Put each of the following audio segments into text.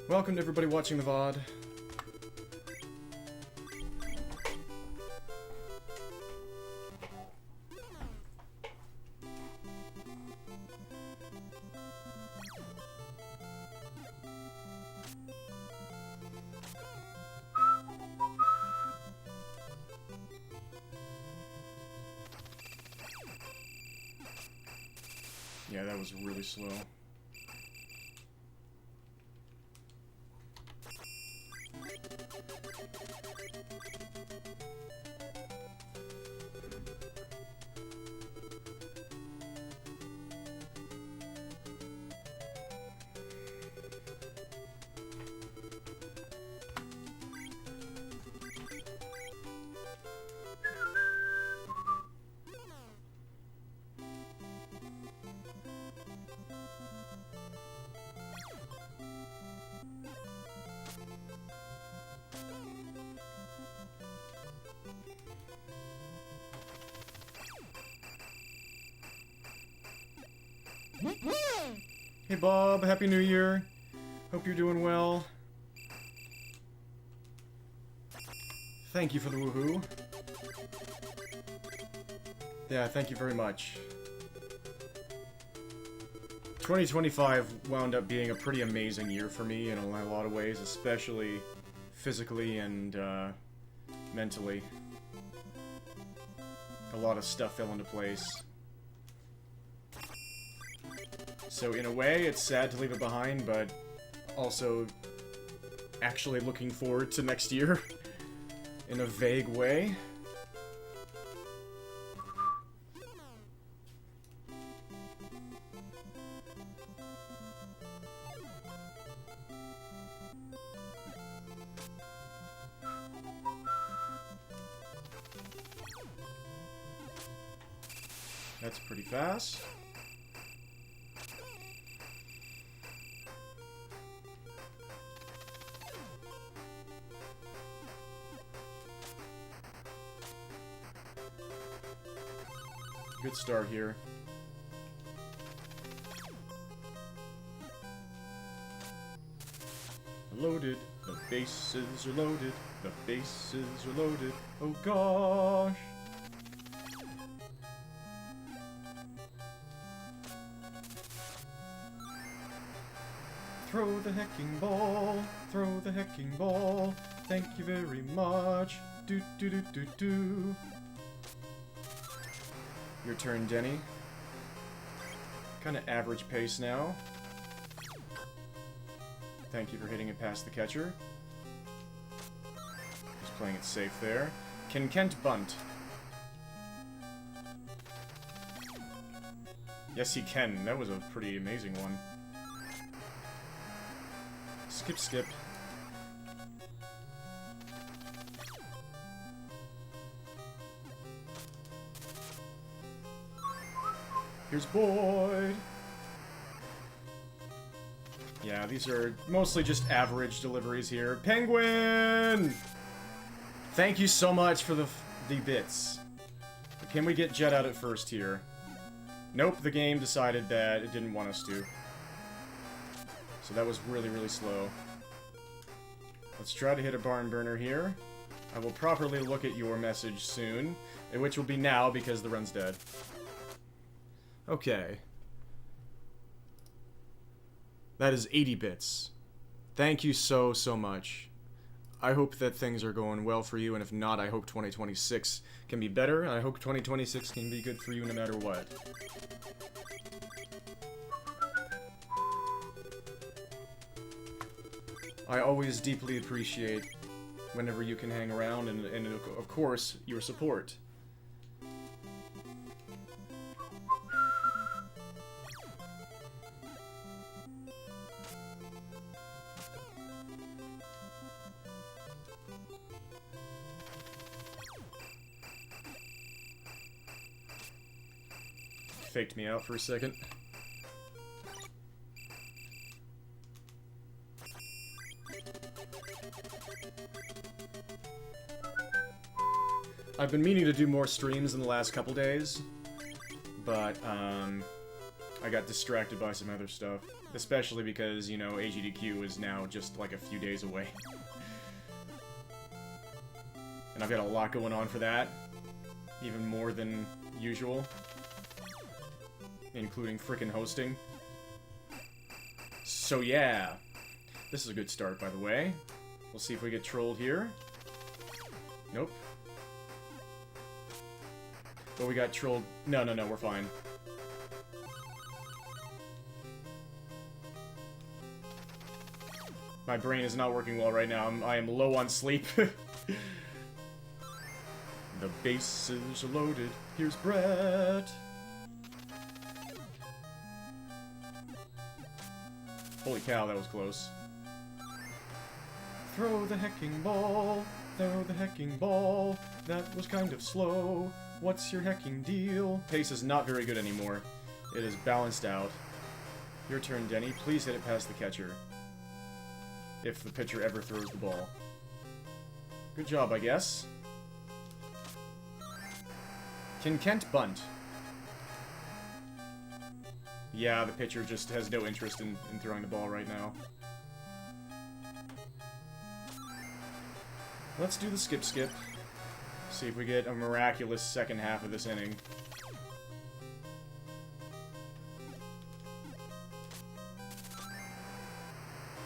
Welcome to everybody watching the VOD. Yeah, that was really slow. Hey Bob, Happy New Year. Hope you're doing well. Thank you for the woohoo. Yeah, thank you very much. 2025 wound up being a pretty amazing year for me in a lot of ways, especially physically and mentally. A lot of stuff fell into place. So in a way, it's sad to leave it behind, but also actually looking forward to next year in a vague way. That's pretty fast. Good start here. Loaded. The bases are loaded. The bases are loaded. Oh gosh. Throw the hecking ball. Throw the hecking ball. Thank you very much. Do do do do do. Your turn, Denny. Kind of average pace now. Thank you for hitting it past the catcher. Just playing it safe there. Can Kent bunt? Yes, he can. That was a pretty amazing one. Skip, skip. Here's Boyd. Yeah, these are mostly just average deliveries here. Penguin! Thank you so much for the bits. But can we get Jet out at first here? Nope, the game decided that it didn't want us to. So that was really, really slow. Let's try to hit a barn burner here. I will properly look at your message soon, which will be now because the run's dead. Okay. That is 80 bits. Thank you so, so much. I hope that things are going well for you, and if not, I hope 2026 can be better, and I hope 2026 can be good for you no matter what. I always deeply appreciate whenever you can hang around, and of course, your support. Faked me out for a second. I've been meaning to do more streams in the last couple days, but I I got distracted by some other stuff. Especially because, you know, AGDQ is now just like a few days away. And I've got a lot going on for that. Even more than usual. Including frickin' hosting. So yeah. This is a good start, by the way. We'll see if we get trolled here. Nope. But we got trolled. No, we're fine. My brain is not working well right now. I am low on sleep. The bases are loaded. Here's Brett. Holy cow, that was close. Throw the hecking ball. Throw the hecking ball. That was kind of slow. What's your hecking deal? Pace is not very good anymore. It is balanced out. Your turn, Denny. Please hit it past the catcher. If the pitcher ever throws the ball. Good job, I guess. Can Kent bunt? Yeah, the pitcher just has no interest in throwing the ball right now. Let's do the skip. See if we get a miraculous second half of this inning.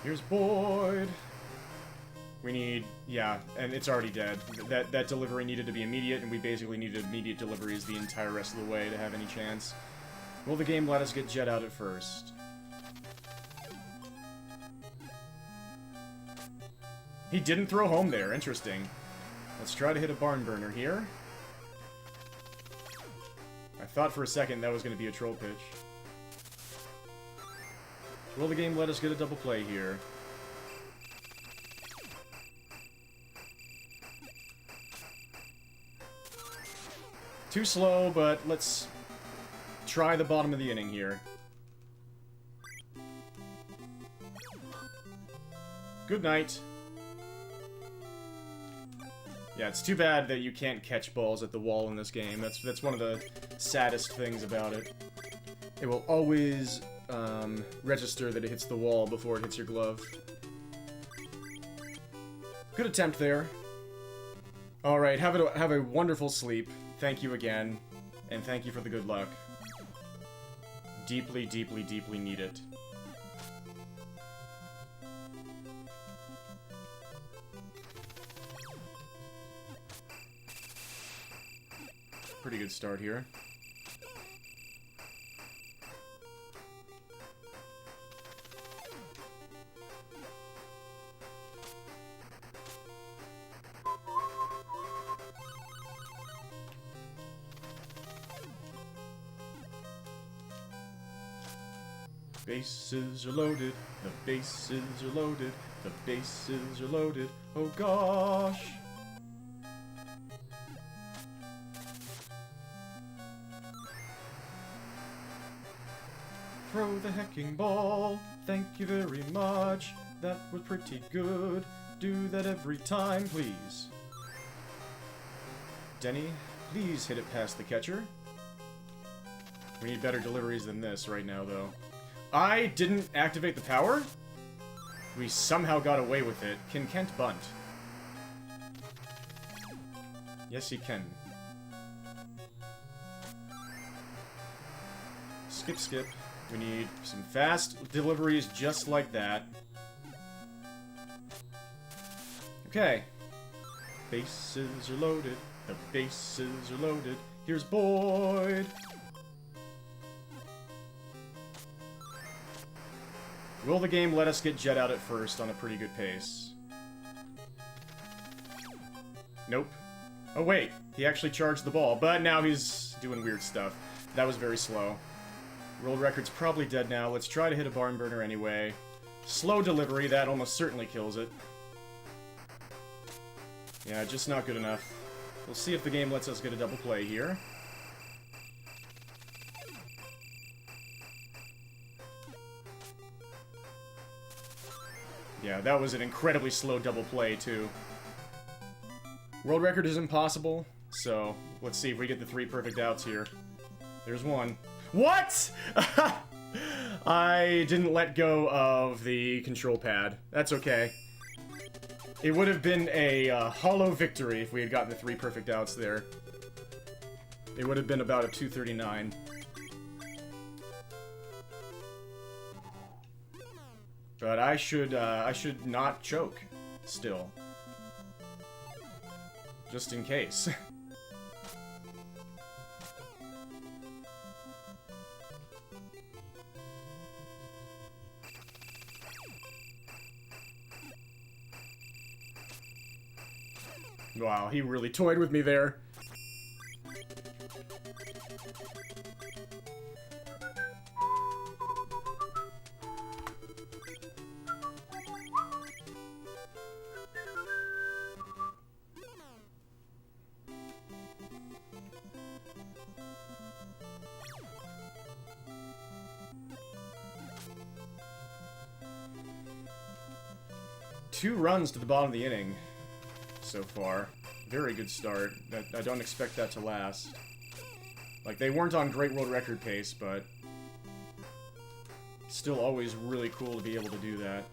Here's Boyd. We need... yeah, and it's already dead. That delivery needed to be immediate, and we basically needed immediate deliveries the entire rest of the way to have any chance. Will the game let us get Jet out at first? He didn't throw home there. Interesting. Let's try to hit a barn burner here. I thought for a second that was going to be a troll pitch. Will the game let us get a double play here? Too slow, but let's try the bottom of the inning here. Good night. Yeah, it's too bad that you can't catch balls at the wall in this game. That's one of the saddest things about it. It will always register that it hits the wall before it hits your glove. Good attempt there. Alright, have a wonderful sleep. Thank you again. And thank you for the good luck. Deeply, deeply, deeply need it. Pretty good start here. Bases are loaded, the bases are loaded, the bases are loaded, oh gosh! Throw the hecking ball, thank you very much, that was pretty good, do that every time, please. Denny, please hit it past the catcher. We need better deliveries than this right now, though. I didn't activate the power? We somehow got away with it. Can Kent bunt? Yes, he can. Skip. We need some fast deliveries just like that. Okay. Bases are loaded. The bases are loaded. Here's Boyd. Will the game let us get Jet out at first on a pretty good pace? Nope. Oh wait, he actually charged the ball, but now he's doing weird stuff. That was very slow. World record's probably dead now. Let's try to hit a barn burner anyway. Slow delivery, that almost certainly kills it. Yeah, just not good enough. We'll see if the game lets us get a double play here. Yeah, that was an incredibly slow double play, too. World record is impossible, so let's see if we get the 3 perfect outs here. There's one. What?! I didn't let go of the control pad. That's okay. It would have been a hollow victory if we had gotten the 3 perfect outs there. It would have been about a 239. But I should not choke still. Just in case. Wow, he really toyed with me there. Two runs to the bottom of the inning so far. Very good start. I don't expect that to last. Like, they weren't on great world record pace, but still always really cool to be able to do that.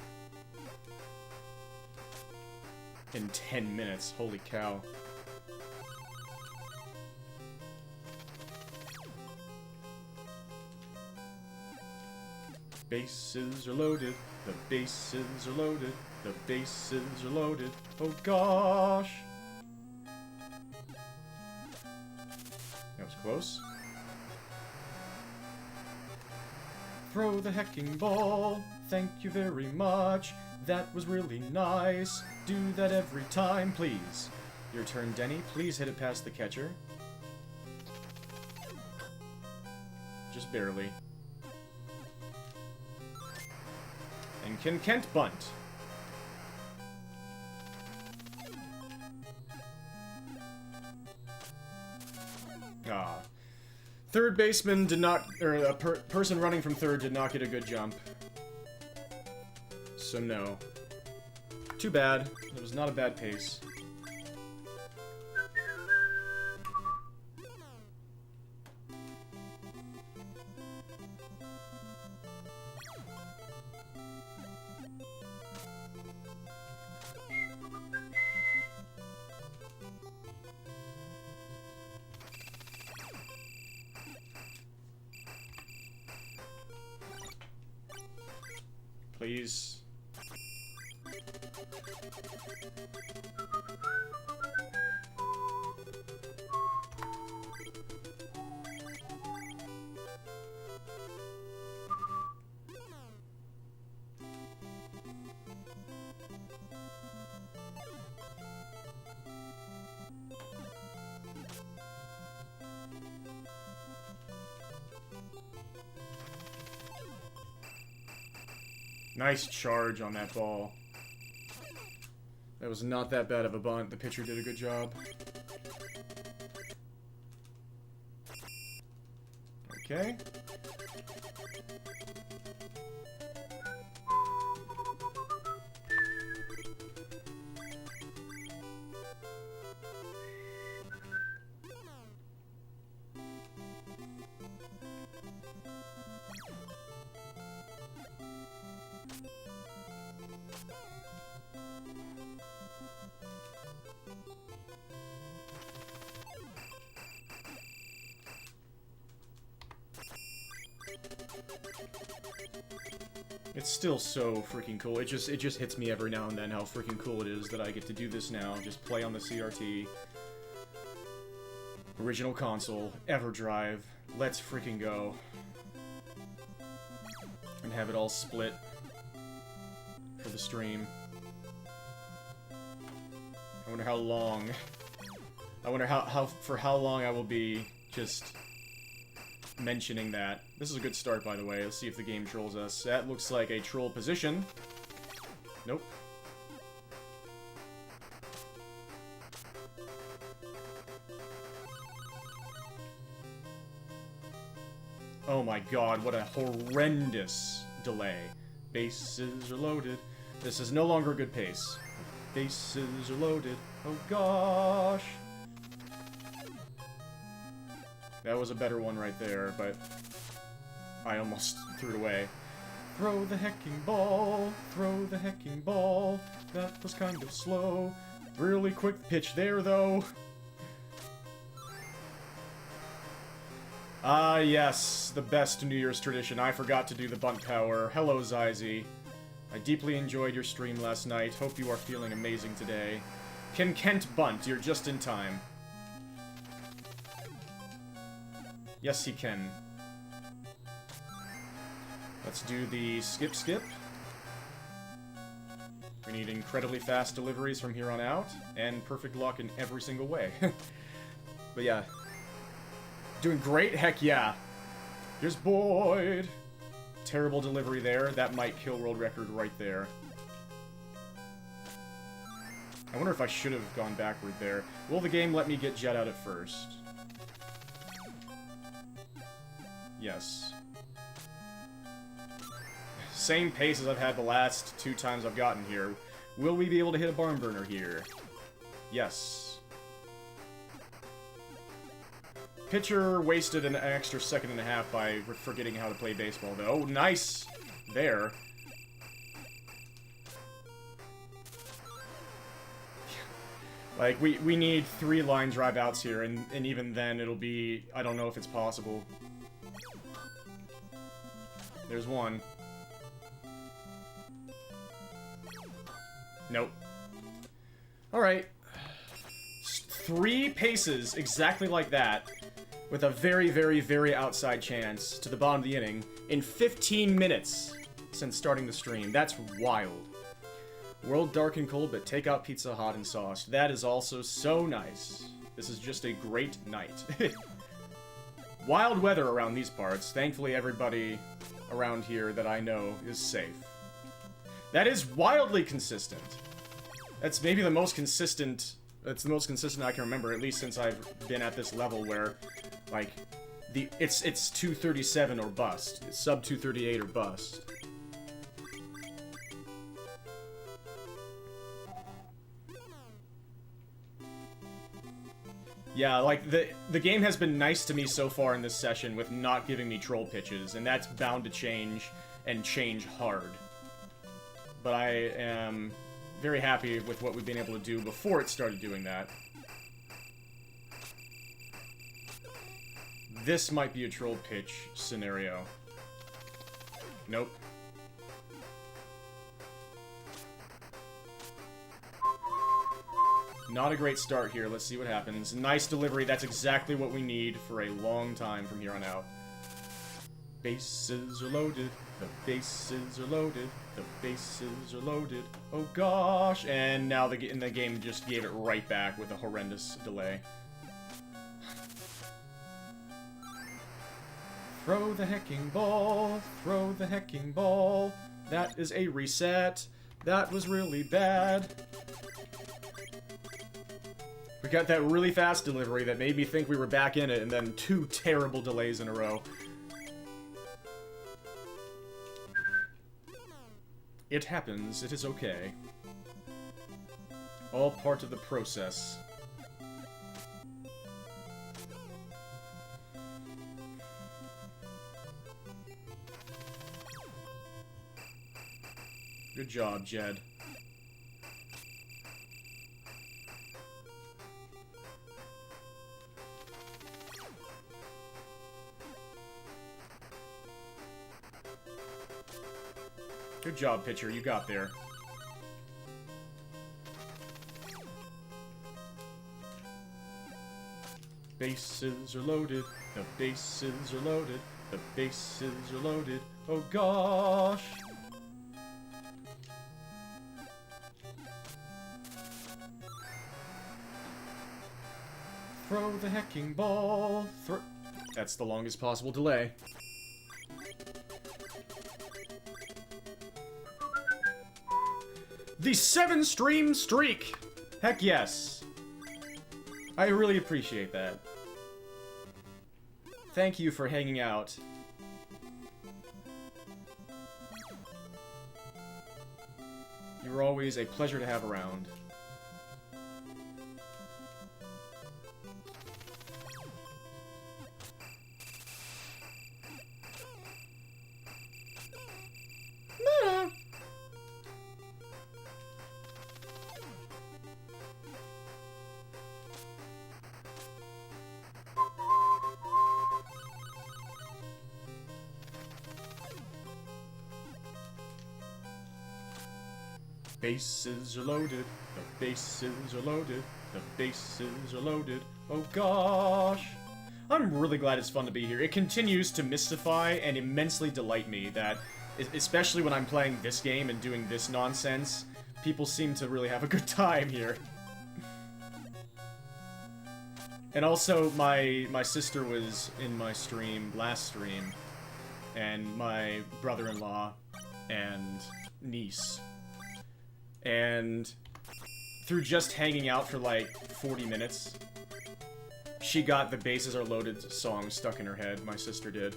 In 10 minutes. Holy cow. Bases are loaded. The bases are loaded. The bases are loaded. Oh gosh. That was close. Throw the hecking ball. Thank you very much. That was really nice. Do that every time, please. Your turn, Denny. Please hit it past the catcher. Just barely. And can Kent bunt? Ah. Third baseman did not, or a person running from third did not get a good jump. So no. Too bad. It was not a bad pace. Please. Nice charge on that ball. That was not that bad of a bunt. The pitcher did a good job. Okay. It's still so freaking cool. It just hits me every now and then how freaking cool it is that I get to do this now. Just play on the CRT. Original console, EverDrive. Let's freaking go. And have it all split for the stream. I wonder how long. I wonder for how long I will be just mentioning that. This is a good start, by the way. Let's see if the game trolls us. That looks like a troll position. Nope. Oh my god, what a horrendous delay. Bases are loaded. This is no longer a good pace. Bases are loaded. Oh gosh. That was a better one right there, but I almost threw it away. Throw the hecking ball, throw the hecking ball. That was kind of slow. Really quick pitch there, though. Ah, yes, the best New Year's tradition. I forgot to do the bunt power. Hello, Zyzy. I deeply enjoyed your stream last night. Hope you are feeling amazing today. Can Kent bunt? You're just in time. Yes, he can. Let's do the skip. We need incredibly fast deliveries from here on out, and perfect luck in every single way. But yeah. Doing great? Heck yeah. Here's Boyd. Terrible delivery there. That might kill world record right there. I wonder if I should have gone backward there. Will the game let me get Jet out at first? Yes. Same pace as I've had the last 2 times I've gotten here. Will we be able to hit a barn burner here? Yes. Pitcher wasted an extra 1.5 seconds by forgetting how to play baseball, though. Oh, nice! There. Like, we need 3 line drive outs here, and even then it'll be... I don't know if it's possible. There's one. Nope. Alright. 3 paces exactly like that, with a very, very, very outside chance to the bottom of the inning in 15 minutes since starting the stream. That's wild. World dark and cold, but take out pizza hot and sauced. That is also so nice. This is just a great night. Wild weather around these parts. Thankfully, everybody around here that I know is safe. That is wildly consistent. That's maybe the most consistent... It's the most consistent I can remember, at least since I've been at this level where, like, it's 237 or bust. It's sub 238 or bust. Yeah, like, the game has been nice to me so far in this session with not giving me troll pitches, and that's bound to change, and change hard. But I am very happy with what we've been able to do before it started doing that. This might be a troll pitch scenario. Nope. Not a great start here. Let's see what happens. Nice delivery. That's exactly what we need for a long time from here on out. Bases are loaded. The bases are loaded. The bases are loaded. Oh gosh. And now the game just gave it right back with a horrendous delay. Throw the hecking ball. Throw the hecking ball. That is a reset. That was really bad. We got that really fast delivery that made me think we were back in it, and then 2 terrible delays in a row. It happens. It is okay. All part of the process. Good job, Jed. Good job, pitcher. You got there. Bases are loaded. The bases are loaded. The bases are loaded. Oh gosh. Throw the hecking ball. That's the longest possible delay. The 7-stream streak! Heck yes. I really appreciate that. Thank you for hanging out. You were always a pleasure to have around. bases are loaded. The bases are loaded. The bases are loaded. Oh gosh. I'm really glad it's fun to be here. It continues to mystify and immensely delight me that, especially when I'm playing this game and doing this nonsense, people seem to really have a good time here. And also, my sister was in my stream, last stream, and my brother-in-law and niece. And through just hanging out for like 40 minutes, she got the Bases Are Loaded song stuck in her head. My sister did.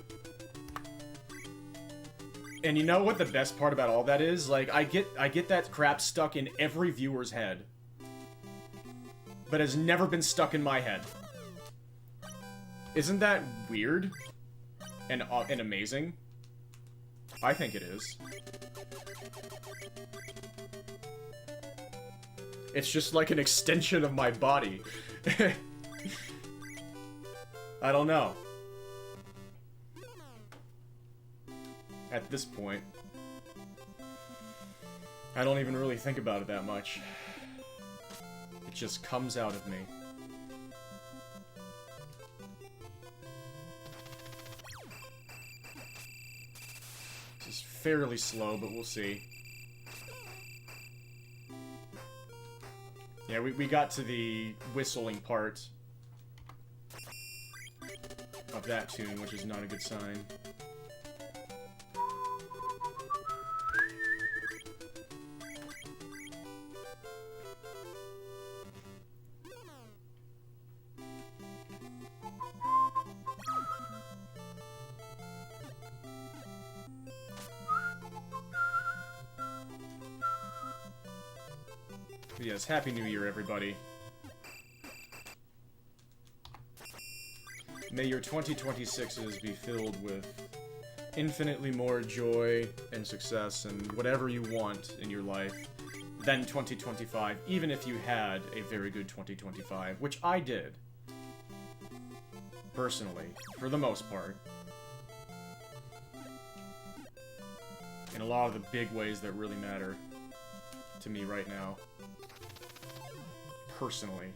And you know what the best part about all that is? Like, I get that crap stuck in every viewer's head, but has never been stuck in my head. Isn't that weird? And amazing? I think it is. It's just like an extension of my body. I don't know. At this point, I don't even really think about it that much. It just comes out of me. This is fairly slow, but we'll see. Yeah, we got to the whistling part of that tune, which is not a good sign. Yes, Happy New Year, everybody. May your 2026s be filled with infinitely more joy and success and whatever you want in your life than 2025, even if you had a very good 2025, which I did. Personally, for the most part. In a lot of the big ways that really matter to me right now. Personally.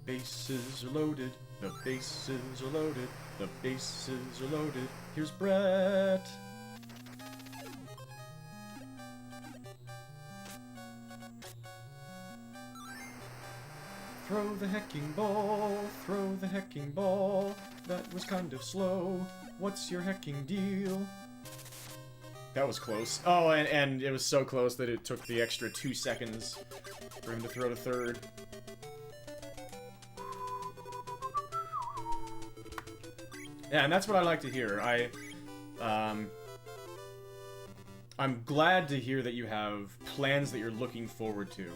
Bases are loaded, the bases are loaded, the bases are loaded. Here's Brett. Throw the hecking ball, throw the hecking ball. That was kind of slow. What's your hecking deal? That was close. Oh, and it was so close that it took the extra 2 seconds for him to throw to third. Yeah, and that's what I like to hear. I'm glad to hear that you have plans that you're looking forward to.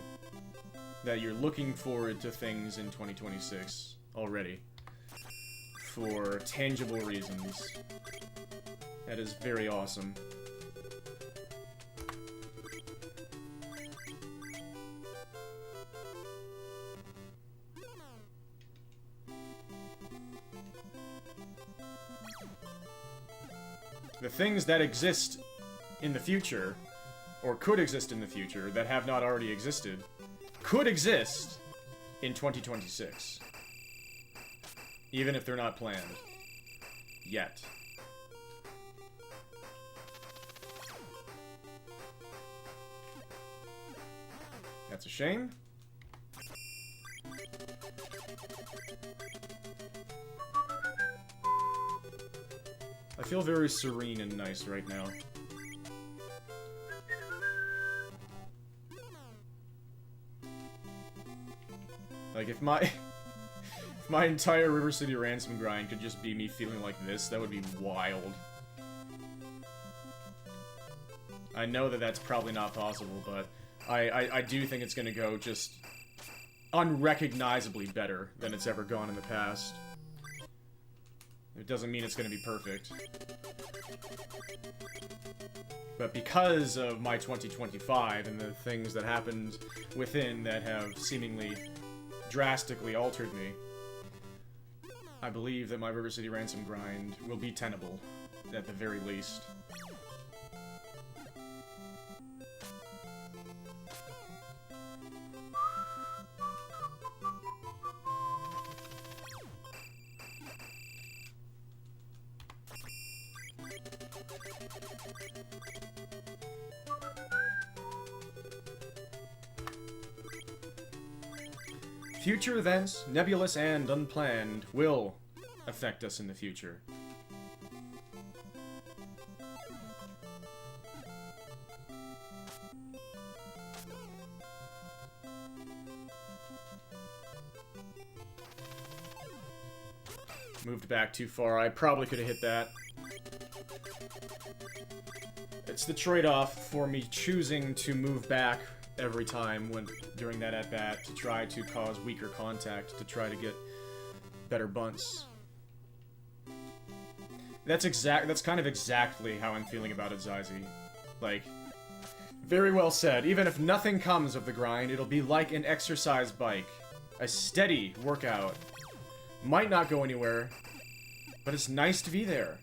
That you're looking forward to things in 2026 already. For tangible reasons. That is very awesome. The things that exist in the future, or could exist in the future, that have not already existed, could exist in 2026. Even if they're not planned. Yet. That's a shame. I feel very serene and nice right now. Like, if my entire River City Ransom grind could just be me feeling like this, that would be wild. I know that that's probably not possible, but I do think it's gonna go just unrecognizably better than it's ever gone in the past. It doesn't mean it's going to be perfect. But because of my 2025 and the things that happened within that have seemingly drastically altered me, I believe that my River City Ransom grind will be tenable, at the very least. Future events, nebulous and unplanned, will affect us in the future. Moved back too far. I probably could have hit that. It's the trade-off for me choosing to move back every time during that at-bat to try to cause weaker contact, to try to get better bunts. That's kind of exactly how I'm feeling about it, Zazie. Like, very well said. Even if nothing comes of the grind, it'll be like an exercise bike. A steady workout. Might not go anywhere, but it's nice to be there.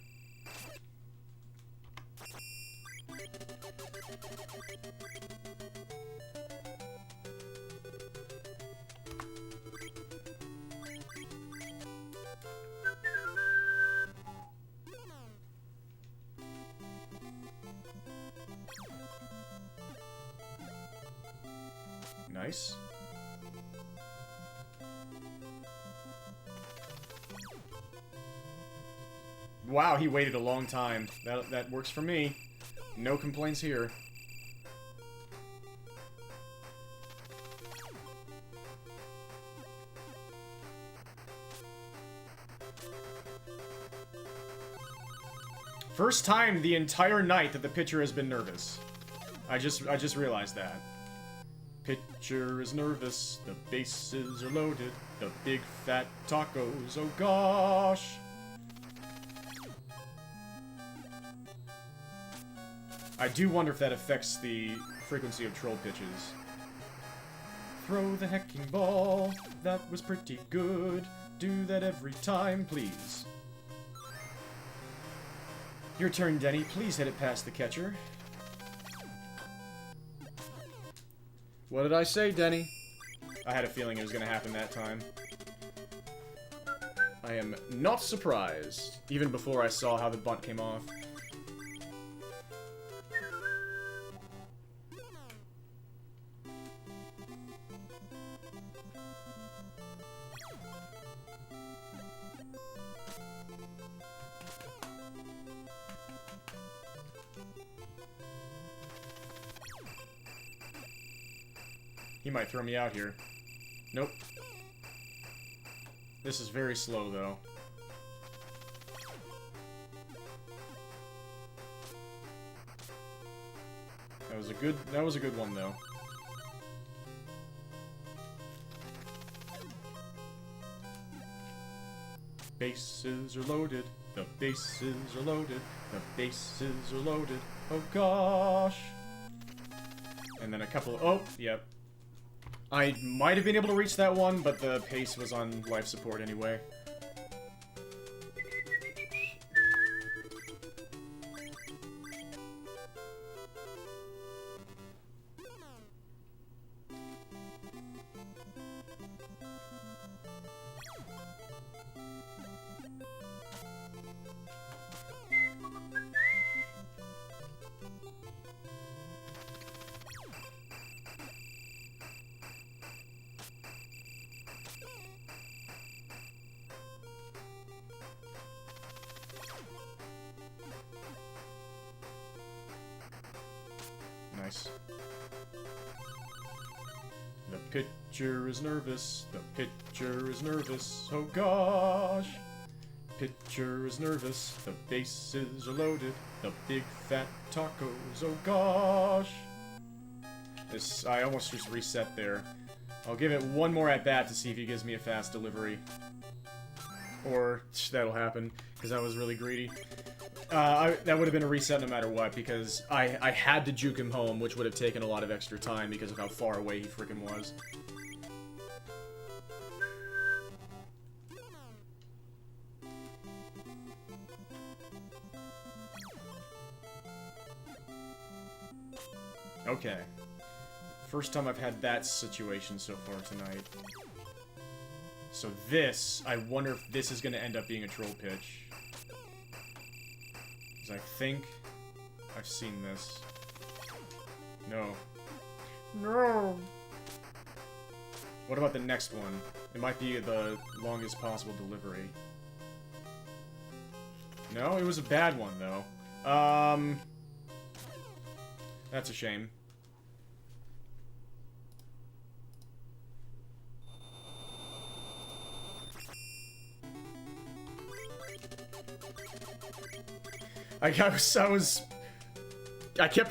Nice. Wow, he waited a long time. That works for me. No complaints here. First time the entire night that the pitcher has been nervous. I just realized that. Pitcher is nervous, the bases are loaded, the big fat tacos, oh gosh! I do wonder if that affects the frequency of troll pitches. Throw the hecking ball, that was pretty good, do that every time, please. Your turn, Denny, please hit it past the catcher. What did I say, Denny? I had a feeling it was going to happen that time. I am not surprised, even before I saw how the bunt came off. He might throw me out here. Nope. This is very slow, though. That was a good one, though. Bases are loaded. The bases are loaded. The bases are loaded. Oh gosh. And then a couple of... Oh, yep. I might have been able to reach that one, but the pace was on life support anyway. Nice. The pitcher is nervous. The pitcher is nervous. Oh gosh. Pitcher is nervous. The bases are loaded. The big fat tacos. Oh gosh. I almost just reset there. I'll give it one more at bat to see if he gives me a fast delivery. Or that'll happen. because I was really greedy. That would have been a reset no matter what, because I had to juke him home, which would have taken a lot of extra time because of how far away he freaking was. Okay. First time I've had that situation so far tonight. So this, I wonder if this is going to end up being a troll pitch. Because I think I've seen this. No. No! What about the next one? It might be the longest possible delivery. No, it was a bad one, though. That's a shame. I kept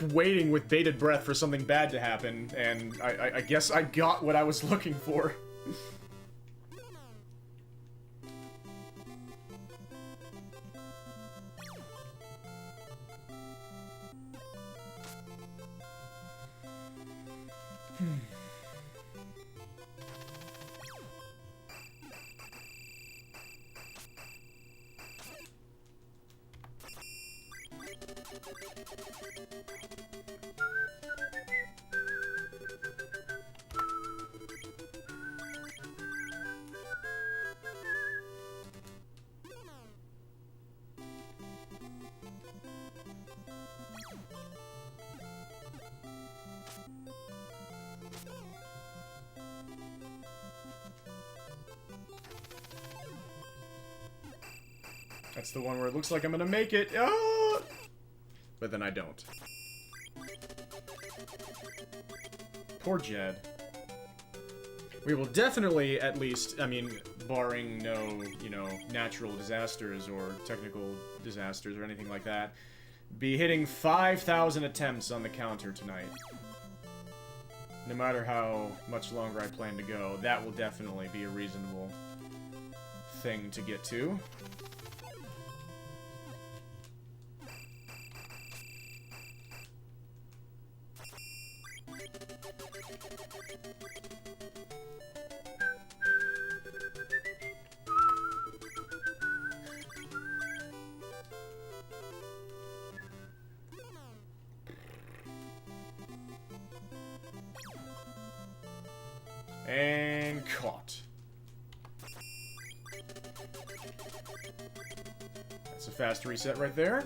waiting with bated breath for something bad to happen, and I guess I got what I was looking for. That's the one where it looks like I'm gonna make it. Ah! But then I don't. Poor Jed. We will definitely, at least, I mean, barring no, you know, natural disasters or technical disasters or anything like that, be hitting 5,000 attempts on the counter tonight. No matter how much longer I plan to go, that will definitely be a reasonable thing to get to. And caught. That's a fast reset right there.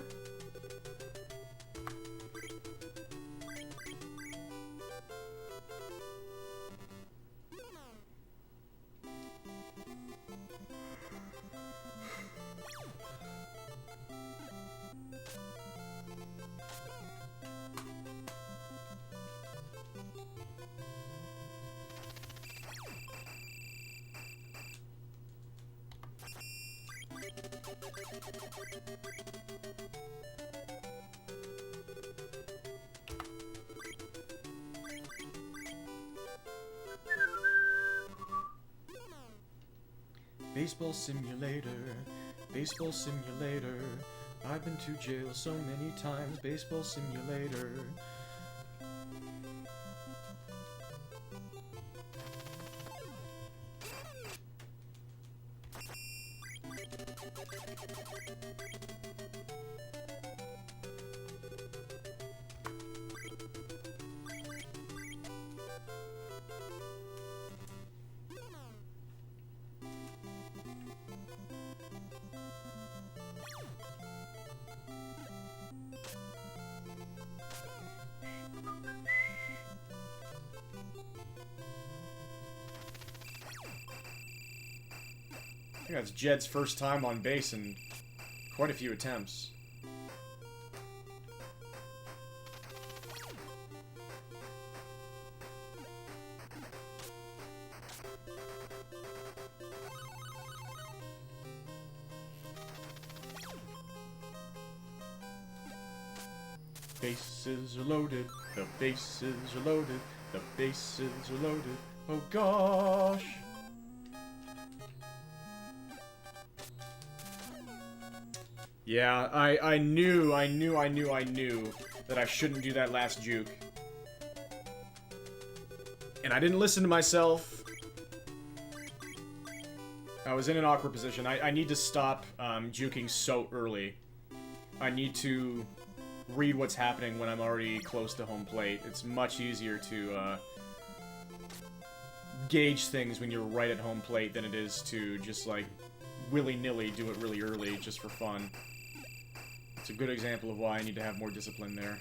Baseball simulator, baseball simulator. I've been to jail so many times, baseball simulator. I think that's Jed's first time on base in quite a few attempts. Bases are loaded, the bases are loaded, the bases are loaded, oh gosh! Yeah, I knew that I shouldn't do that last juke. And I didn't listen to myself. I was in an awkward position. I need to stop juking so early. I need to read what's happening when I'm already close to home plate. It's much easier to gauge things when you're right at home plate than it is to just, like, willy-nilly do it really early just for fun. It's a good example of why I need to have more discipline there.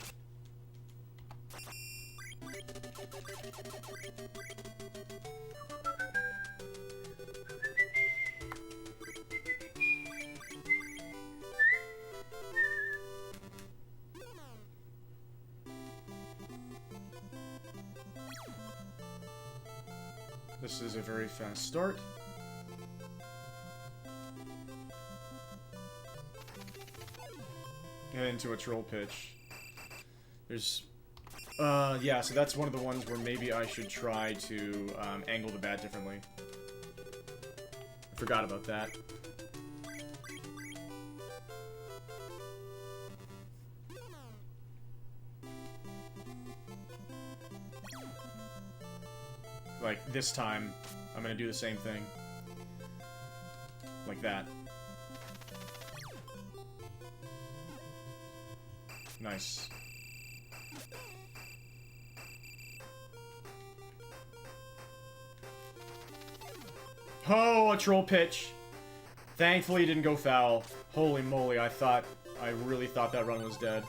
This is a very fast start. And into a troll pitch. There's... yeah, so that's one of the ones where maybe I should try to angle the bat differently. I forgot about that. Like, this time, I'm gonna do the same thing. Like that. Nice. Oh, a troll pitch! Thankfully it didn't go foul. Holy moly, I really thought that run was dead.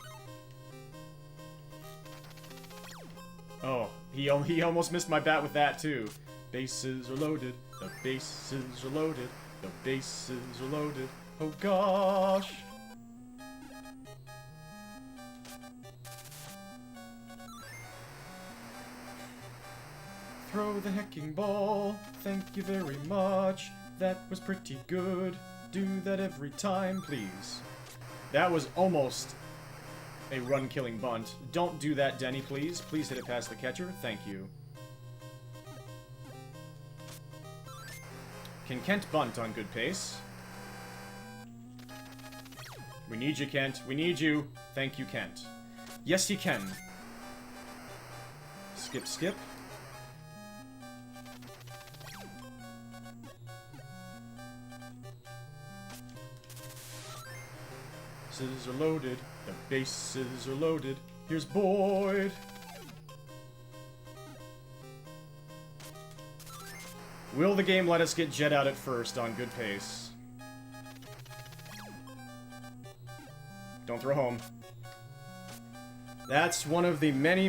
Oh, he almost missed my bat with that, too. Bases are loaded, the bases are loaded, the bases are loaded. Oh gosh! Throw the hecking ball, thank you very much. That was pretty good. Do that every time, please. That was almost a run-killing bunt. Don't do that, Denny, please. Please hit it past the catcher. Thank you. Can Kent bunt on good pace? We need you, Kent. We need you. Thank you, Kent. Yes, he can. Skip, skip. Bases are loaded. The bases are loaded. Here's Boyd. Will the game let us get Jet out at first on good pace? Don't throw home. That's one of the many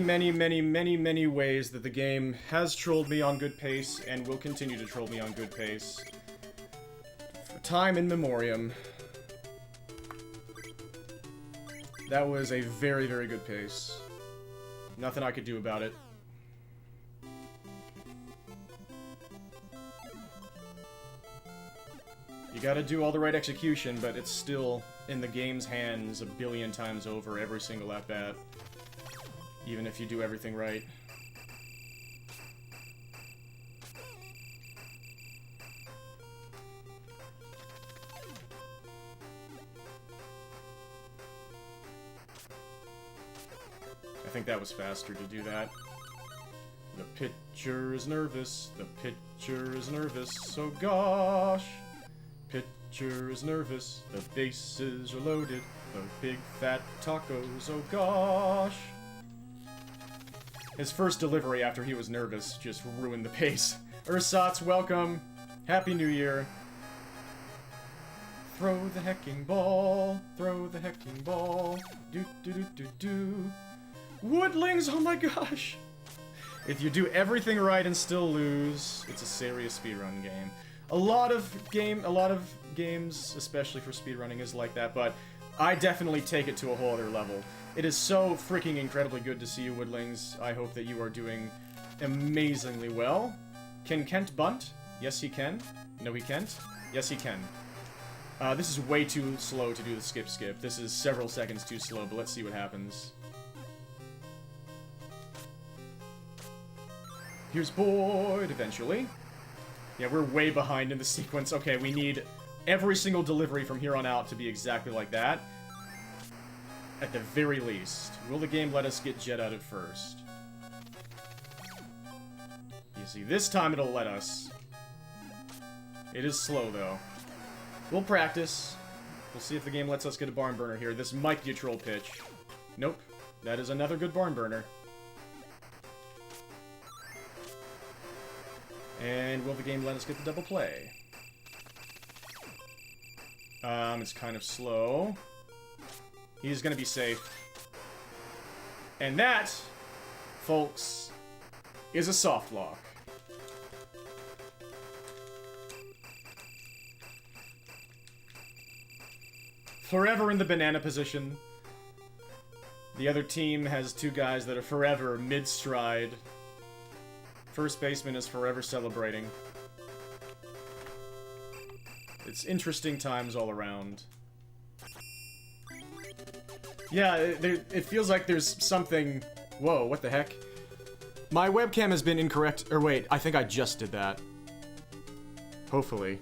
ways that the game has trolled me on good pace and will continue to troll me on good pace. For time in memoriam. That was a very good pace. Nothing I could do about it. You gotta do all the right execution, but it's still in the game's hands a billion times over every single at-bat. Even if you do everything right. I think that was faster to do that. The pitcher is nervous. The pitcher is nervous. Oh gosh. Pitcher is nervous. The bases are loaded. The big fat tacos. Oh gosh. His first delivery after he was nervous just ruined the pace. Ursatz, welcome. Happy New Year. Throw the hecking ball. Throw the hecking ball. Do do do do do. Woodlings, oh my gosh! If you do everything right and still lose, it's a serious speedrun game. A lot of games, especially for speedrunning, is like that, but I definitely take it to a whole other level. It is so freaking incredibly good to see you, Woodlings. I hope that you are doing amazingly well. Can Kent bunt? Yes, he can. No, he can't. Yes, he can. This is way too slow to do the skip-skip. This is several seconds too slow, but let's see what happens. Here's Boyd, eventually. Yeah, we're way behind in the sequence. Okay, we need every single delivery from here on out to be exactly like that. At the very least. Will the game let us get jet out at first? You see, this time it'll let us. It is slow, though. We'll practice. We'll see if the game lets us get a barn burner here. This might be a troll pitch. Nope. That is another good barn burner. And will the game let us get the double play? It's kind of slow. He's gonna be safe. And that, folks, is a soft lock. Forever in the banana position. The other team has two guys that are forever mid-stride. First baseman is forever celebrating. It's interesting times all around. Yeah, it feels like there's something... Whoa, what the heck? My webcam has been incorrect... Or wait, I think I just did that. Hopefully.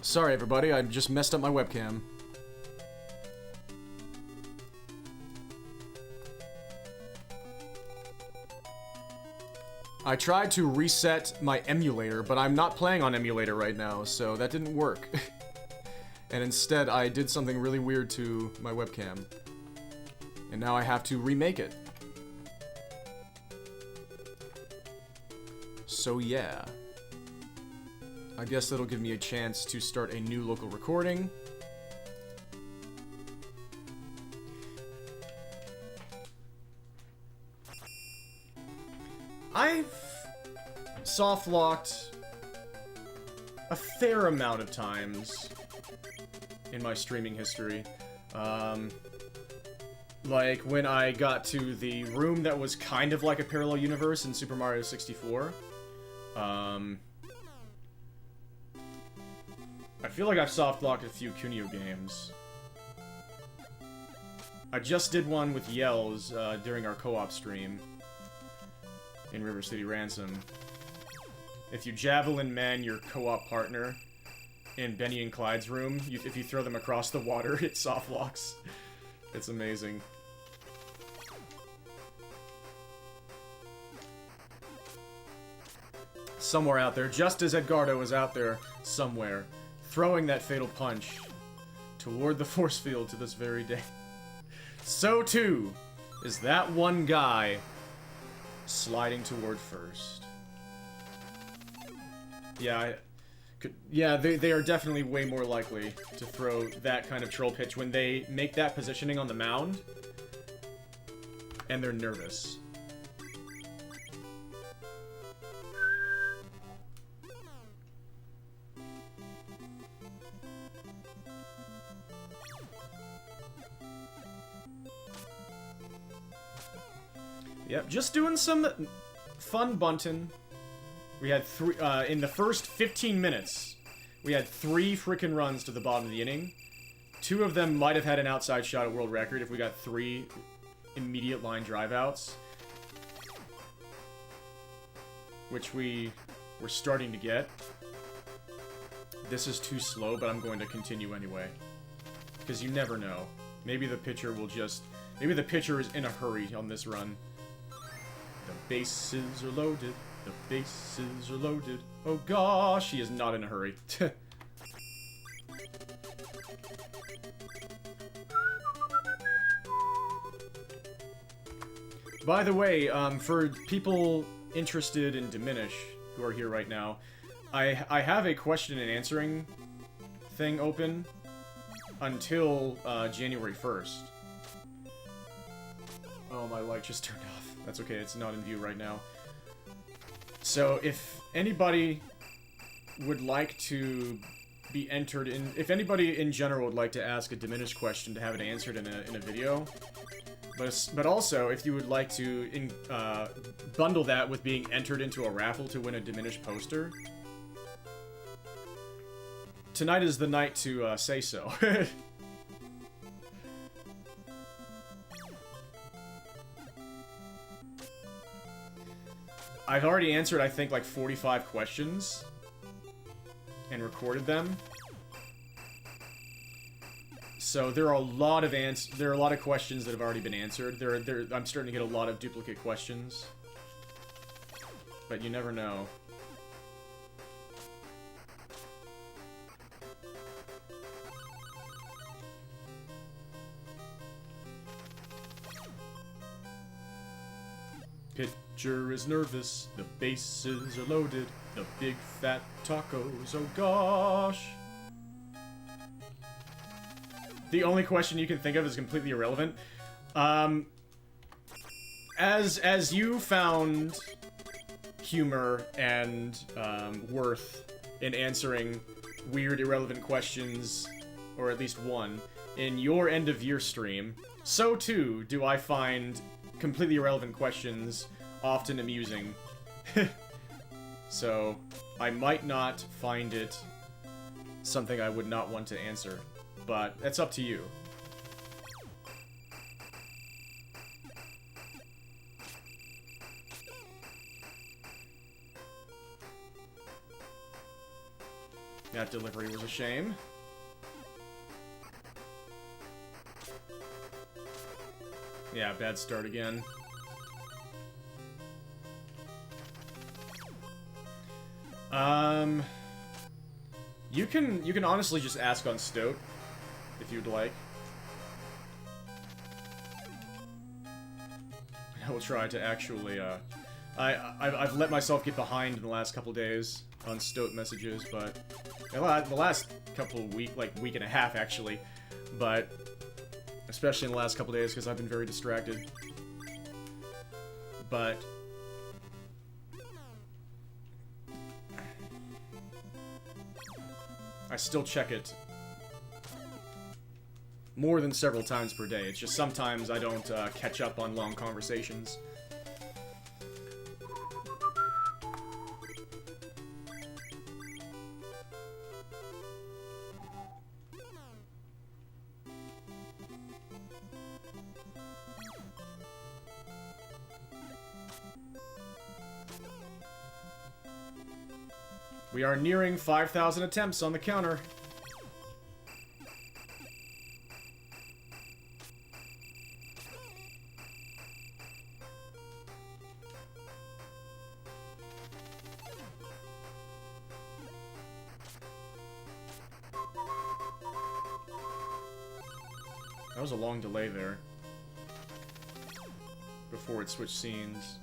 Sorry, everybody, I just messed up my webcam. I tried to reset my emulator, but I'm not playing on emulator right now, so that didn't work. And instead, I did something really weird to my webcam. And now I have to remake it. So yeah. I guess that'll give me a chance to start a new local recording. I've soft-locked a fair amount of times in my streaming history. Like when I got to the room that was kind of like a parallel universe in Super Mario 64. I feel like I've soft-locked a few Kunio games. I just did one with Yells during our co-op stream in River City Ransom. If you Javelin Man your co-op partner in Benny and Clyde's room, if you throw them across the water, it soft locks. It's amazing. Somewhere out there, just as Edgardo is out there somewhere, throwing that fatal punch toward the force field to this very day. So too is that one guy sliding toward first. Yeah, they are definitely way more likely to throw that kind of troll pitch when they make that positioning on the mound and they're nervous. Yep, just doing some fun bunting. We had three, in the first 15 minutes, we had 3 frickin' runs to the bottom of the inning. 2 of them might have had an outside shot at world record if we got 3 immediate line drive outs. Which we were starting to get. This is too slow, but I'm going to continue anyway. Because you never know. Maybe the pitcher will just... Maybe the pitcher is in a hurry on this run. The bases are loaded. The bases are loaded. Oh gosh, he is not in a hurry. By the way, for people interested in Diminish, who are here right now, I have a question and answering thing open until January 1st. Oh, my light just turned off. That's okay, it's not in view right now. So, if anybody would like to be entered in... If anybody in general would like to ask a diminished question to have it answered in a video, but also, if you would like to bundle that with being entered into a raffle to win a diminished poster, tonight is the night to say so. I've already answered, I think, like 45 questions and recorded them. So there are a lot of questions that have already been answered. I'm starting to get a lot of duplicate questions, but you never know. Pitcher is nervous, the bases are loaded, the big fat tacos, oh gosh. The only question you can think of is completely irrelevant. As you found humor and worth in answering weird, irrelevant questions, or at least one, in your end-of-year stream, so too do I find completely irrelevant questions often amusing. So, I might not find it something I would not want to answer, but that's up to you. That delivery was a shame. Yeah, bad start again. You can honestly just ask on Stoat, if you'd like. I will try to actually, I've let myself get behind in the last couple days on Stoat messages, but the last couple of week and a half actually, but especially in the last couple days because I've been very distracted. But I still check it more than several times per day. It's just sometimes I don't catch up on long conversations. We are nearing 5,000 attempts on the counter. That was a long delay there before it switched scenes.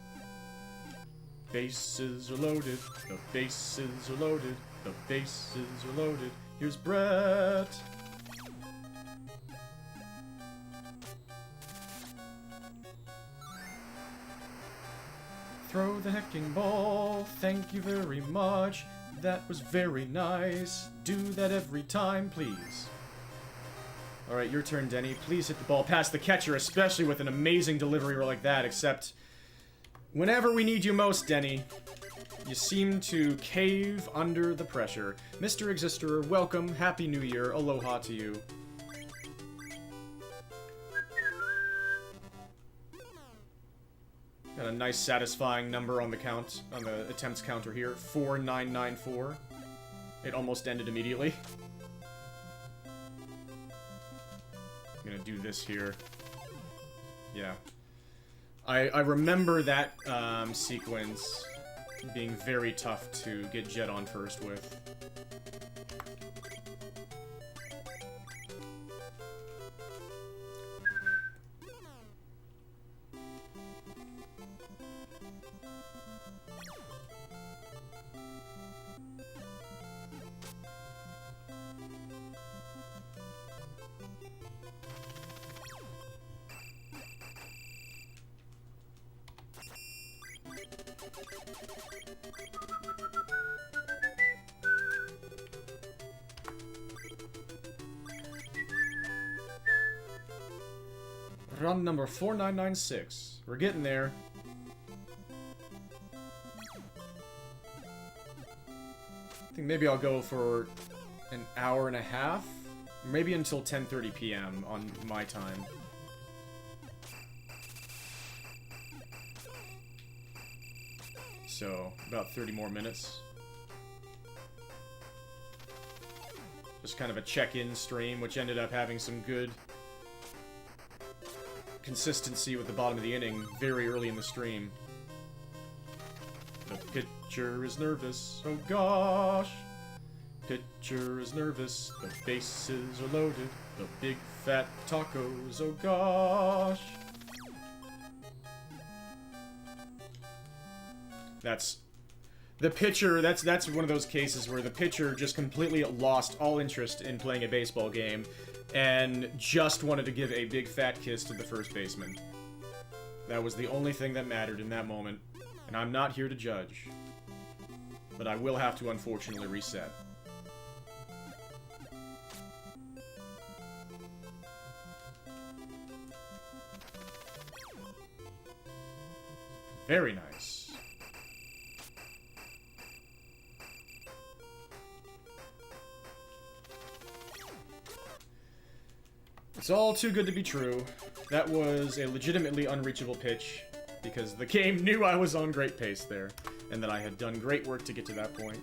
Bases are loaded, the bases are loaded, the bases are loaded. Here's Brett. Throw the hecking ball, thank you very much. That was very nice. Do that every time, please. Alright, your turn, Denny. Please hit the ball past the catcher, especially with an amazing delivery like that, except whenever we need you most, Denny, you seem to cave under the pressure. Mr. Exister, welcome, Happy New Year, aloha to you. Got a nice satisfying number on the count, on the attempts counter here, 4994. It almost ended immediately. I'm gonna do this here. Yeah. I remember that sequence being very tough to get Jet on first with. Run number 4996. We're getting there. I think maybe I'll go for an hour and a half. Maybe until 10:30 p.m. on my time. so about 30 more minutes. Just kind of a check-in stream, which ended up having some good consistency with the bottom of the inning very early in the stream. The pitcher is nervous, oh gosh. Pitcher is nervous, the bases are loaded, the big fat tacos, oh gosh. That's the pitcher, that's one of those cases where the pitcher just completely lost all interest in playing a baseball game and just wanted to give a big fat kiss to the first baseman. That was the only thing that mattered in that moment, and I'm not here to judge. But I will have to unfortunately reset. Very nice. It's all too good to be true. That was a legitimately unreachable pitch, because the game knew I was on great pace there, and that I had done great work to get to that point.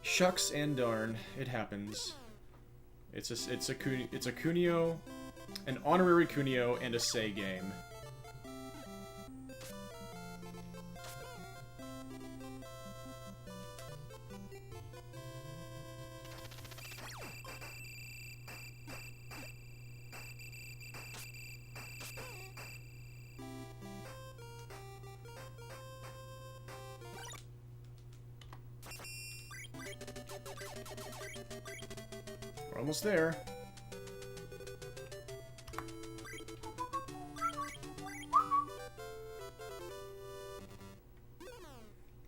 Shucks and darn, it happens. It's a Cuneo, an honorary Cuneo, and a Say game. We're almost there.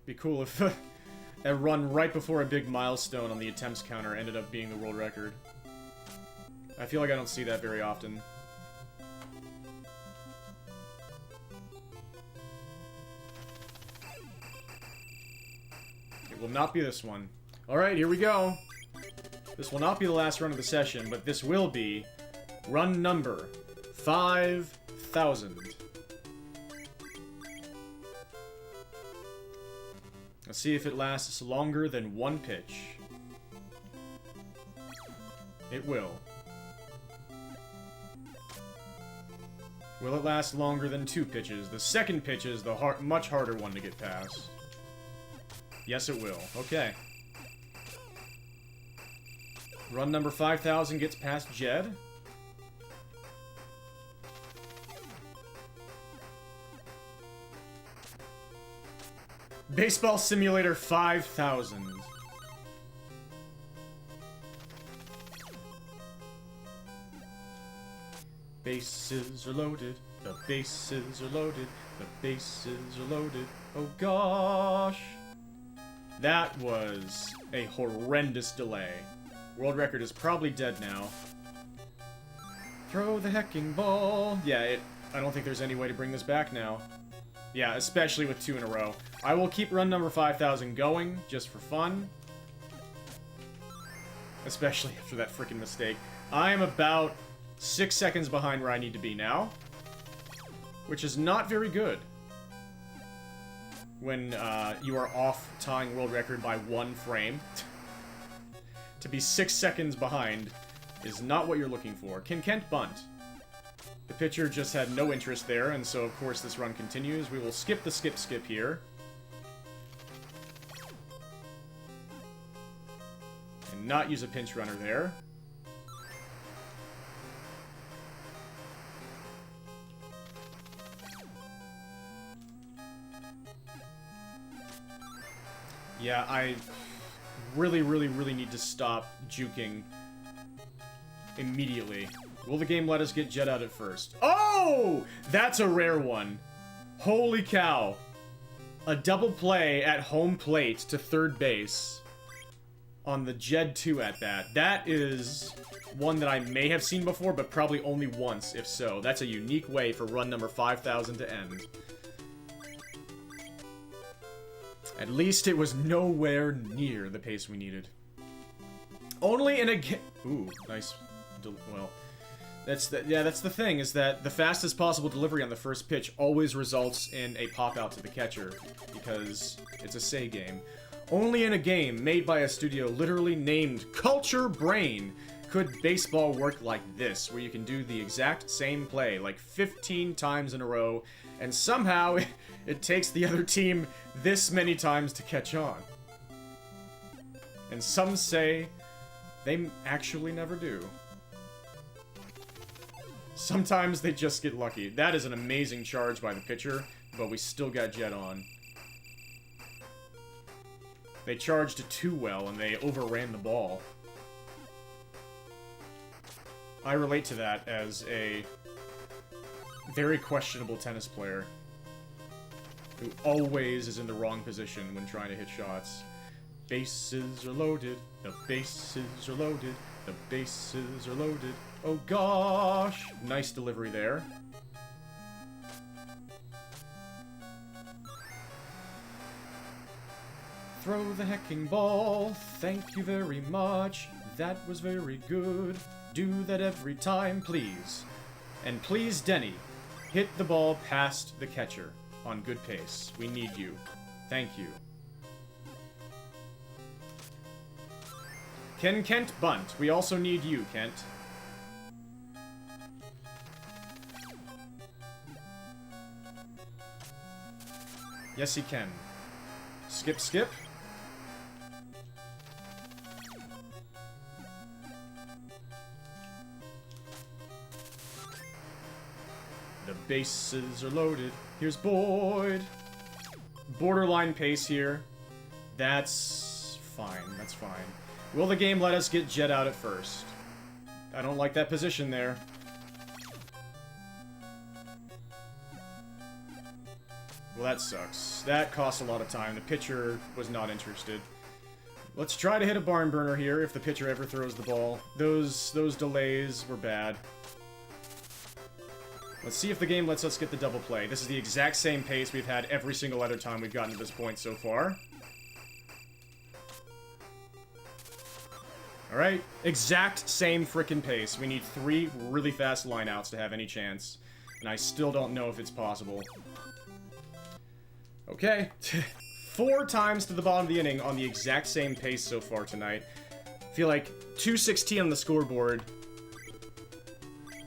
Be cool if a run right before a big milestone on the attempts counter ended up being the world record. I feel like I don't see that very often. It will not be this one. Alright, here we go. This will not be the last run of the session, but this will be run number 5,000. Let's see if it lasts longer than one pitch. It will. Will it last longer than 2 pitches? The second pitch is the much harder one to get past. Yes, it will. Okay. Run number 5,000 gets past Jed. Baseball Simulator 5000. Bases are loaded. The bases are loaded. The bases are loaded. Oh gosh. That was a horrendous delay. World record is probably dead now. Throw the hecking ball. Yeah, I don't think there's any way to bring this back now. Yeah, especially with 2 in a row. I will keep run number 5,000 going, just for fun. Especially after that freaking mistake. I am about 6 seconds behind where I need to be now. Which is not very good. When you are off tying world record by 1 frame. To be 6 seconds behind is not what you're looking for. Can Kent bunt? The pitcher just had no interest there, and so of course this run continues. We will skip the skip here. And not use a pinch runner there. Yeah, I really need to stop juking immediately. Will the game let us get Jed out at first? Oh! That's a rare one. Holy cow. A double play at home plate to third base on the Jed 2 at bat. That is one that I may have seen before, but probably only once, if so. That's a unique way for run number 5,000 to end. At least it was nowhere near the pace we needed. Only in a game... Ooh, nice... Well, That's the thing, is that the fastest possible delivery on the first pitch always results in a pop-out to the catcher, because it's a say game. Only in a game made by a studio literally named Culture Brain could baseball work like this, where you can do the exact same play, like 15 times in a row, and somehow it takes the other team this many times to catch on. And some say they actually never do. Sometimes they just get lucky. That is an amazing charge by the pitcher, but we still got Jet on. They charged too well, and they overran the ball. I relate to that as a very questionable tennis player who always is in the wrong position when trying to hit shots. Bases are loaded, the bases are loaded, the bases are loaded. Oh gosh! Nice delivery there. Throw the hecking ball, thank you very much. That was very good. Do that every time, please. And please, Denny, hit the ball past the catcher on good pace. We need you. Thank you. Can Kent bunt? We also need you, Kent. Yes, he can. Skip, skip. The bases are loaded. Here's Boyd. Borderline pace here. That's fine. That's fine. Will the game let us get Jet out at first? I don't like that position there. Well, that sucks. That costs a lot of time. The pitcher was not interested. Let's try to hit a barn burner here if the pitcher ever throws the ball. Those delays were bad. Let's see if the game lets us get the double play. This is the exact same pace we've had every single other time we've gotten to this point so far. Alright, exact same frickin' pace. We need 3 really fast lineouts to have any chance. And I still don't know if it's possible. Okay. 4 times to the bottom of the inning on the exact same pace so far tonight. I feel like 216 on the scoreboard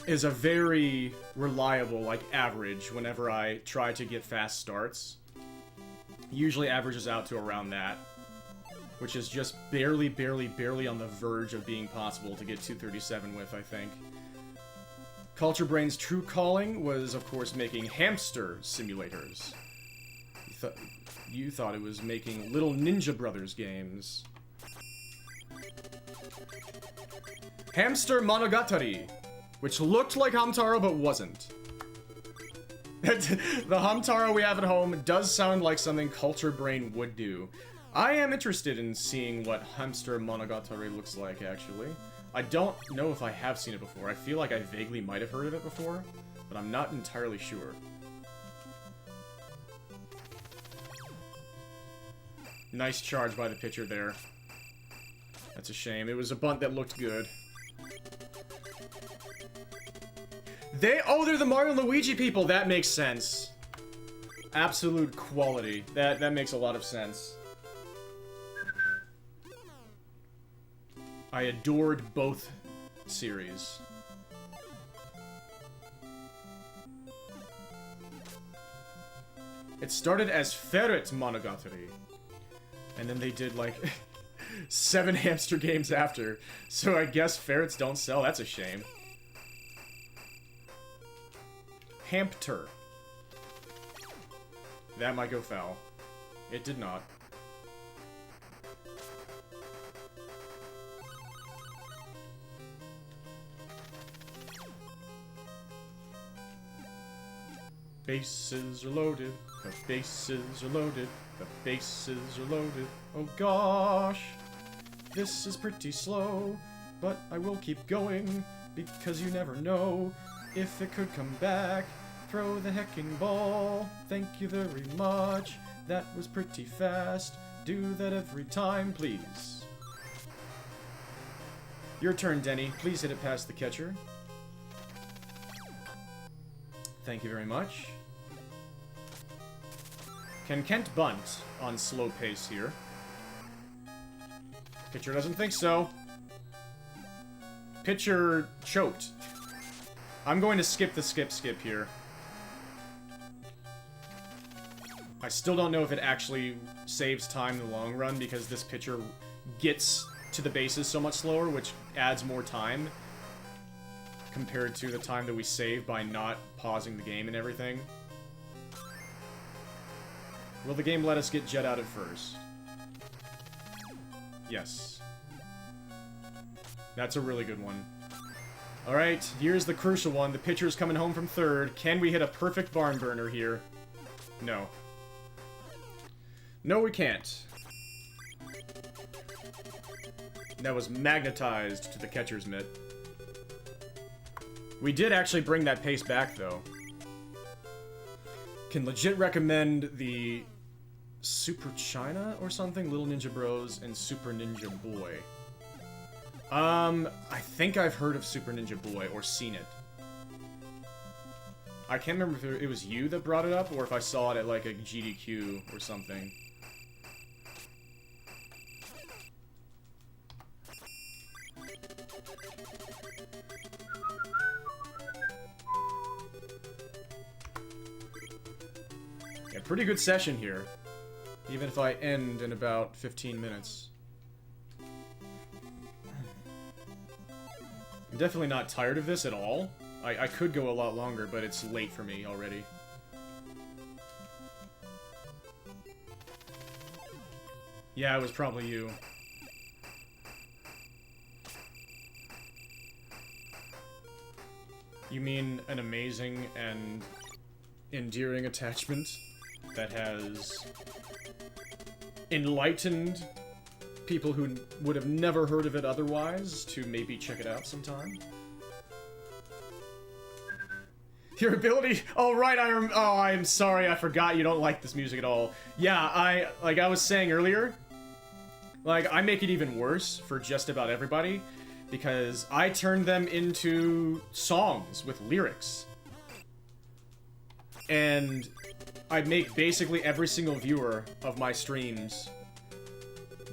is a very reliable, like, average whenever I try to get fast starts. Usually averages out to around that, which is just barely on the verge of being possible to get 237 with, I think. Culture Brain's true calling was, of course, making hamster simulators. You thought it was making Little Ninja Brothers games. Hamster Monogatari, which looked like Hamtaro but wasn't. The Hamtaro we have at home does sound like something Culture Brain would do. I am interested in seeing what Hamster Monogatari looks like, actually. I don't know if I have seen it before. I feel like I vaguely might have heard of it before, but I'm not entirely sure. Nice charge by the pitcher there. That's a shame. It was a bunt that looked good. Oh, they're the Mario and Luigi people! That makes sense. Absolute quality. That makes a lot of sense. I adored both series. It started as Ferret Monogatari. And then they did, like, 7 hamster games after. So I guess ferrets don't sell. That's a shame. Hampter. That might go foul. It did not. Bases are loaded. The bases are loaded. The bases are loaded. Oh gosh. This is pretty slow. But I will keep going. Because you never know if it could come back. Throw the hecking ball. Thank you very much. That was pretty fast. Do that every time, please. Your turn, Denny. Please hit it past the catcher. Thank you very much. Can Kent bunt on slow pace here? Pitcher doesn't think so. Pitcher choked. I'm going to skip the skip here. I still don't know if it actually saves time in the long run because this pitcher gets to the bases so much slower, which adds more time compared to the time that we save by not pausing the game and everything. Will the game let us get Jet out at first? Yes. That's a really good one. Alright, here's the crucial one. The pitcher's coming home from third. Can we hit a perfect barn burner here? No. No, we can't. That was magnetized to the catcher's mitt. We did actually bring that pace back, though. Can legit recommend the Super China or something? Little Ninja Bros and Super Ninja Boy. I think I've heard of Super Ninja Boy or seen it. I can't remember if it was you that brought it up or if I saw it at like a GDQ or something. Yeah, pretty good session here. Even if I end in about 15 minutes. I'm definitely not tired of this at all. I could go a lot longer, but it's late for me already. Yeah, it was probably you. You mean an amazing and endearing attachment that has enlightened people who would have never heard of it otherwise to maybe check it out sometime? Your ability... Oh, right, oh, I'm sorry, I forgot you don't like this music at all. Yeah, like I was saying earlier, like, I make it even worse for just about everybody, because I turn them into songs with lyrics. And I make basically every single viewer of my streams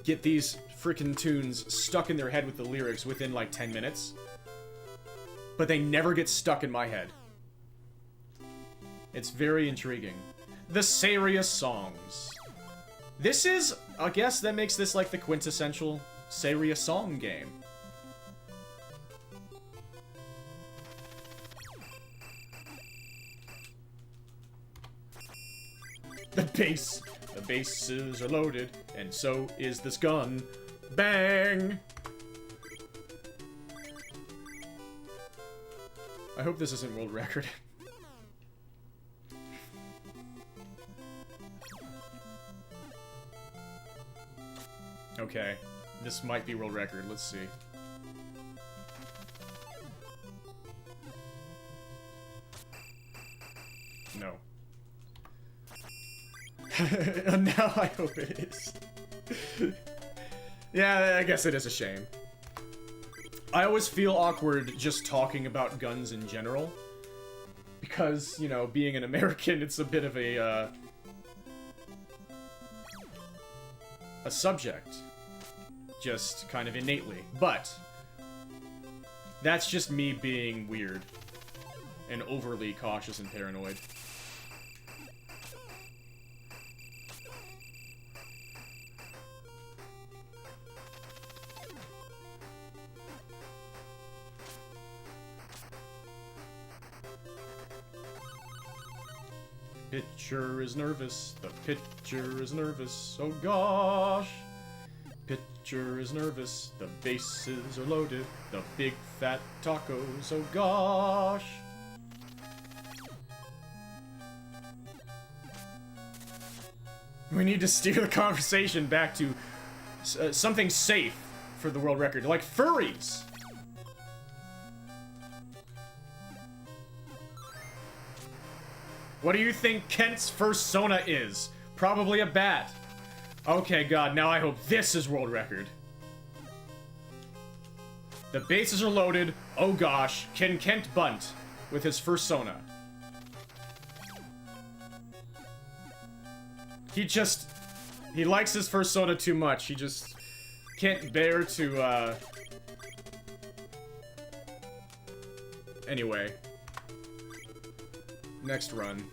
get these freaking tunes stuck in their head with the lyrics within like 10 minutes. But they never get stuck in my head. It's very intriguing. The Serious songs. This is, I guess that makes this like the quintessential Serious song game. The bases are loaded, and so is this gun. Bang! I hope this isn't world record. Okay, this might be world record, let's see. No. Now I hope it is. Yeah, I guess it is a shame. I always feel awkward just talking about guns in general. Because, you know, being an American, it's a bit of a subject. Just kind of innately. But that's just me being weird. And overly cautious and paranoid. Pitcher is nervous, the pitcher is nervous, oh gosh! Pitcher is nervous, the bases are loaded, the big fat tacos, oh gosh! We need to steer the conversation back to something safe for the world record, like furries! What do you think Kent's first Sona is? Probably a bat. Okay, God, now I hope this is world record. The bases are loaded. Oh gosh, can Kent bunt with his first Sona? He likes his first soda too much. He just can't bear to, Anyway. Next run.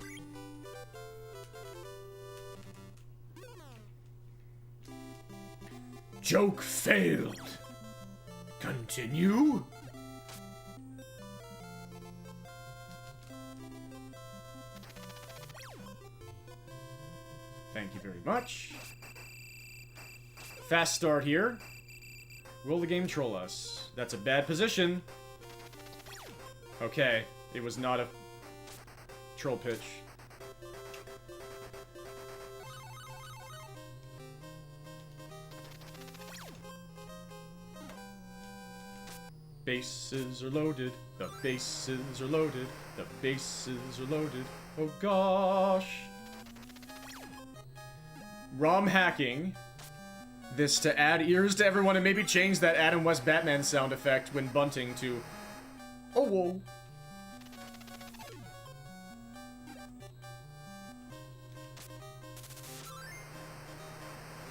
Joke failed. Continue? Thank you very much. Fast start here. Will the game troll us? That's a bad position. Okay, it was not a troll pitch. Bases are loaded. The bases are loaded. The bases are loaded. Oh gosh. ROM hacking this to add ears to everyone and maybe change that Adam West Batman sound effect when bunting to oh whoa.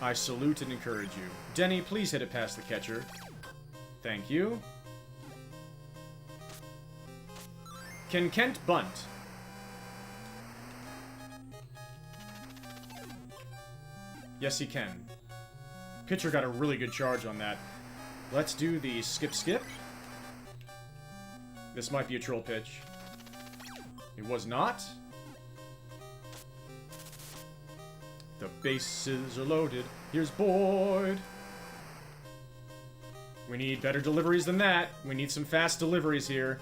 I salute and encourage you. Denny, please hit it past the catcher. Thank you. Can Kent bunt? Yes, he can. Pitcher got a really good charge on that. Let's do the skip. This might be a troll pitch. It was not. The bases are loaded. Here's Boyd. We need better deliveries than that. We need some fast deliveries here.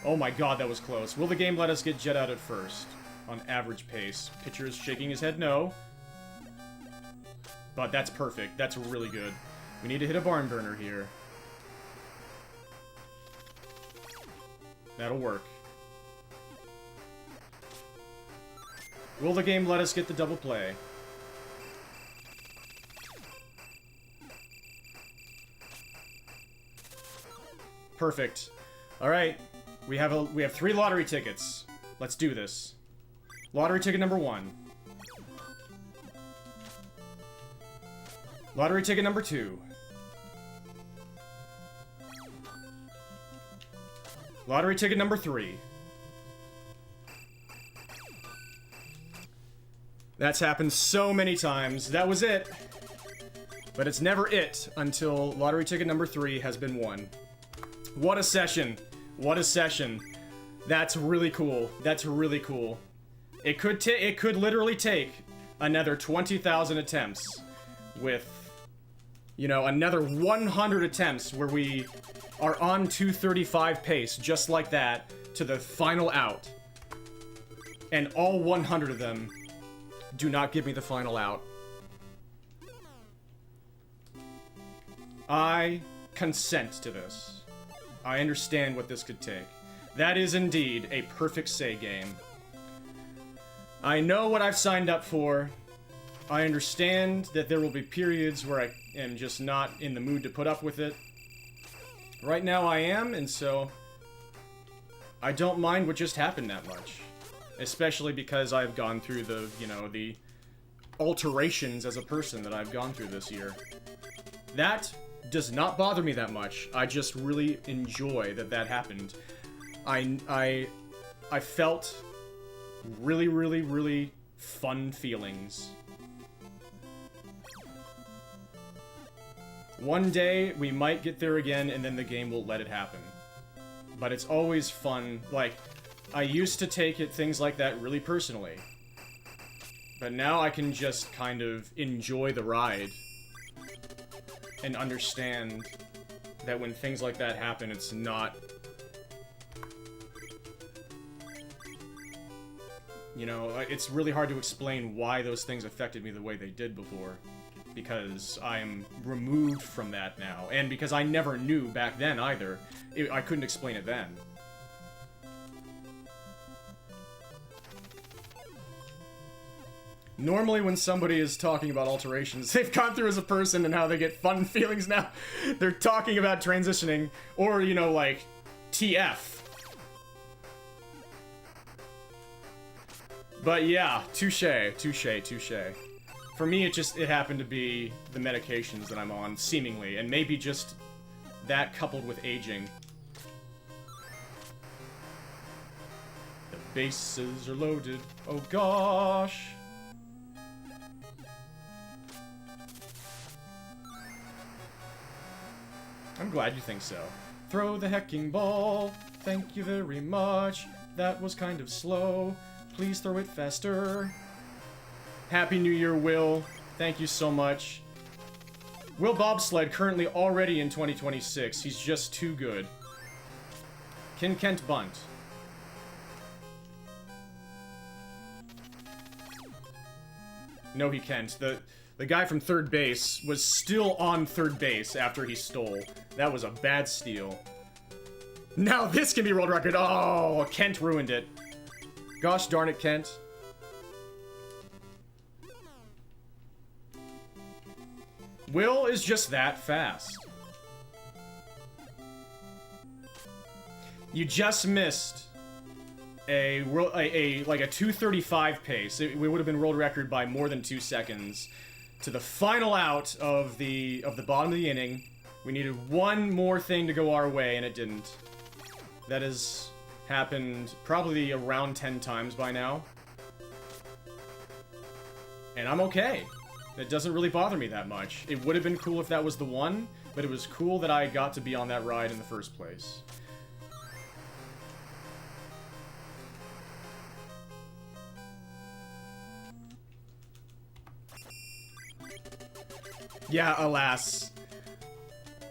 Oh my god, that was close. Will the game let us get Jet out at first? On average pace. Pitcher is shaking his head no. But that's perfect. That's really good. We need to hit a barn burner here. That'll work. Will the game let us get the double play? Perfect. All right. We have 3 lottery tickets. Let's do this. Lottery ticket number 1. Lottery ticket number 2. Lottery ticket number 3. That's happened so many times. That was it. But it's never it until lottery ticket number 3 has been won. What a session. What a session. That's really cool. That's really cool. It could literally take another 20,000 attempts with, you know, another 100 attempts where we are on 235 pace, just like that, to the final out. And all 100 of them do not give me the final out. I consent to this. I understand what this could take. That is indeed a perfect say game. I know what I've signed up for. I understand that there will be periods where I am just not in the mood to put up with it. Right now I am, and so I don't mind what just happened that much. Especially because I've gone through the, you know, the alterations as a person that I've gone through this year. That does not bother me that much. I just really enjoy that that happened. I felt really, really, really fun feelings. One day, we might get there again, and then the game will let it happen. But it's always fun. Like, I used to take things like that really personally. But now I can just kind of enjoy the ride. And understand that when things like that happen, it's not... You know, it's really hard to explain why those things affected me the way they did before. Because I am removed from that now. And because I never knew back then either. I couldn't explain it then. Normally when somebody is talking about alterations they've gone through as a person and how they get fun feelings now, they're talking about transitioning, or, you know, like, TF. But yeah, touche, touche, touche. For me, it happened to be the medications that I'm on, seemingly, and maybe just that coupled with aging. The bases are loaded. Oh gosh. I'm glad you think so. Throw the hecking ball. Thank you very much. That was kind of slow. Please throw it faster. Happy New Year, Will. Thank you so much. Will Bobsled currently already in 2026. He's just too good. Ken Kent bunt. No, he can't. The guy from third base was still on third base after he stole. That was a bad steal. Now this can be world record. Oh, Kent ruined it. Gosh darn it, Kent. Will is just that fast. You just missed like a 2:35 pace. We would have been world record by more than 2 seconds. To the final out of the bottom of the inning. We needed one more thing to go our way, and it didn't. That has happened probably around 10 times by now. And I'm okay. It doesn't really bother me that much. It would have been cool if that was the one, but it was cool that I got to be on that ride in the first place. Yeah, alas.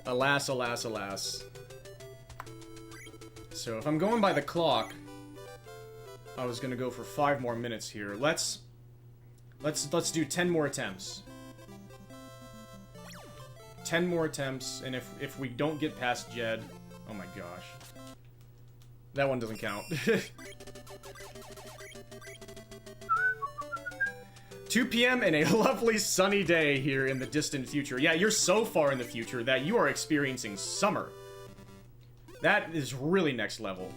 Alas, alas, alas. So if I'm going by the clock, I was gonna go for 5 more minutes here. Let's do 10 more attempts. 10 more attempts, and if we don't get past Jed, oh my gosh. That one doesn't count. 2 p.m. and a lovely sunny day here in the distant future. Yeah, you're so far in the future that you are experiencing summer. That is really next level.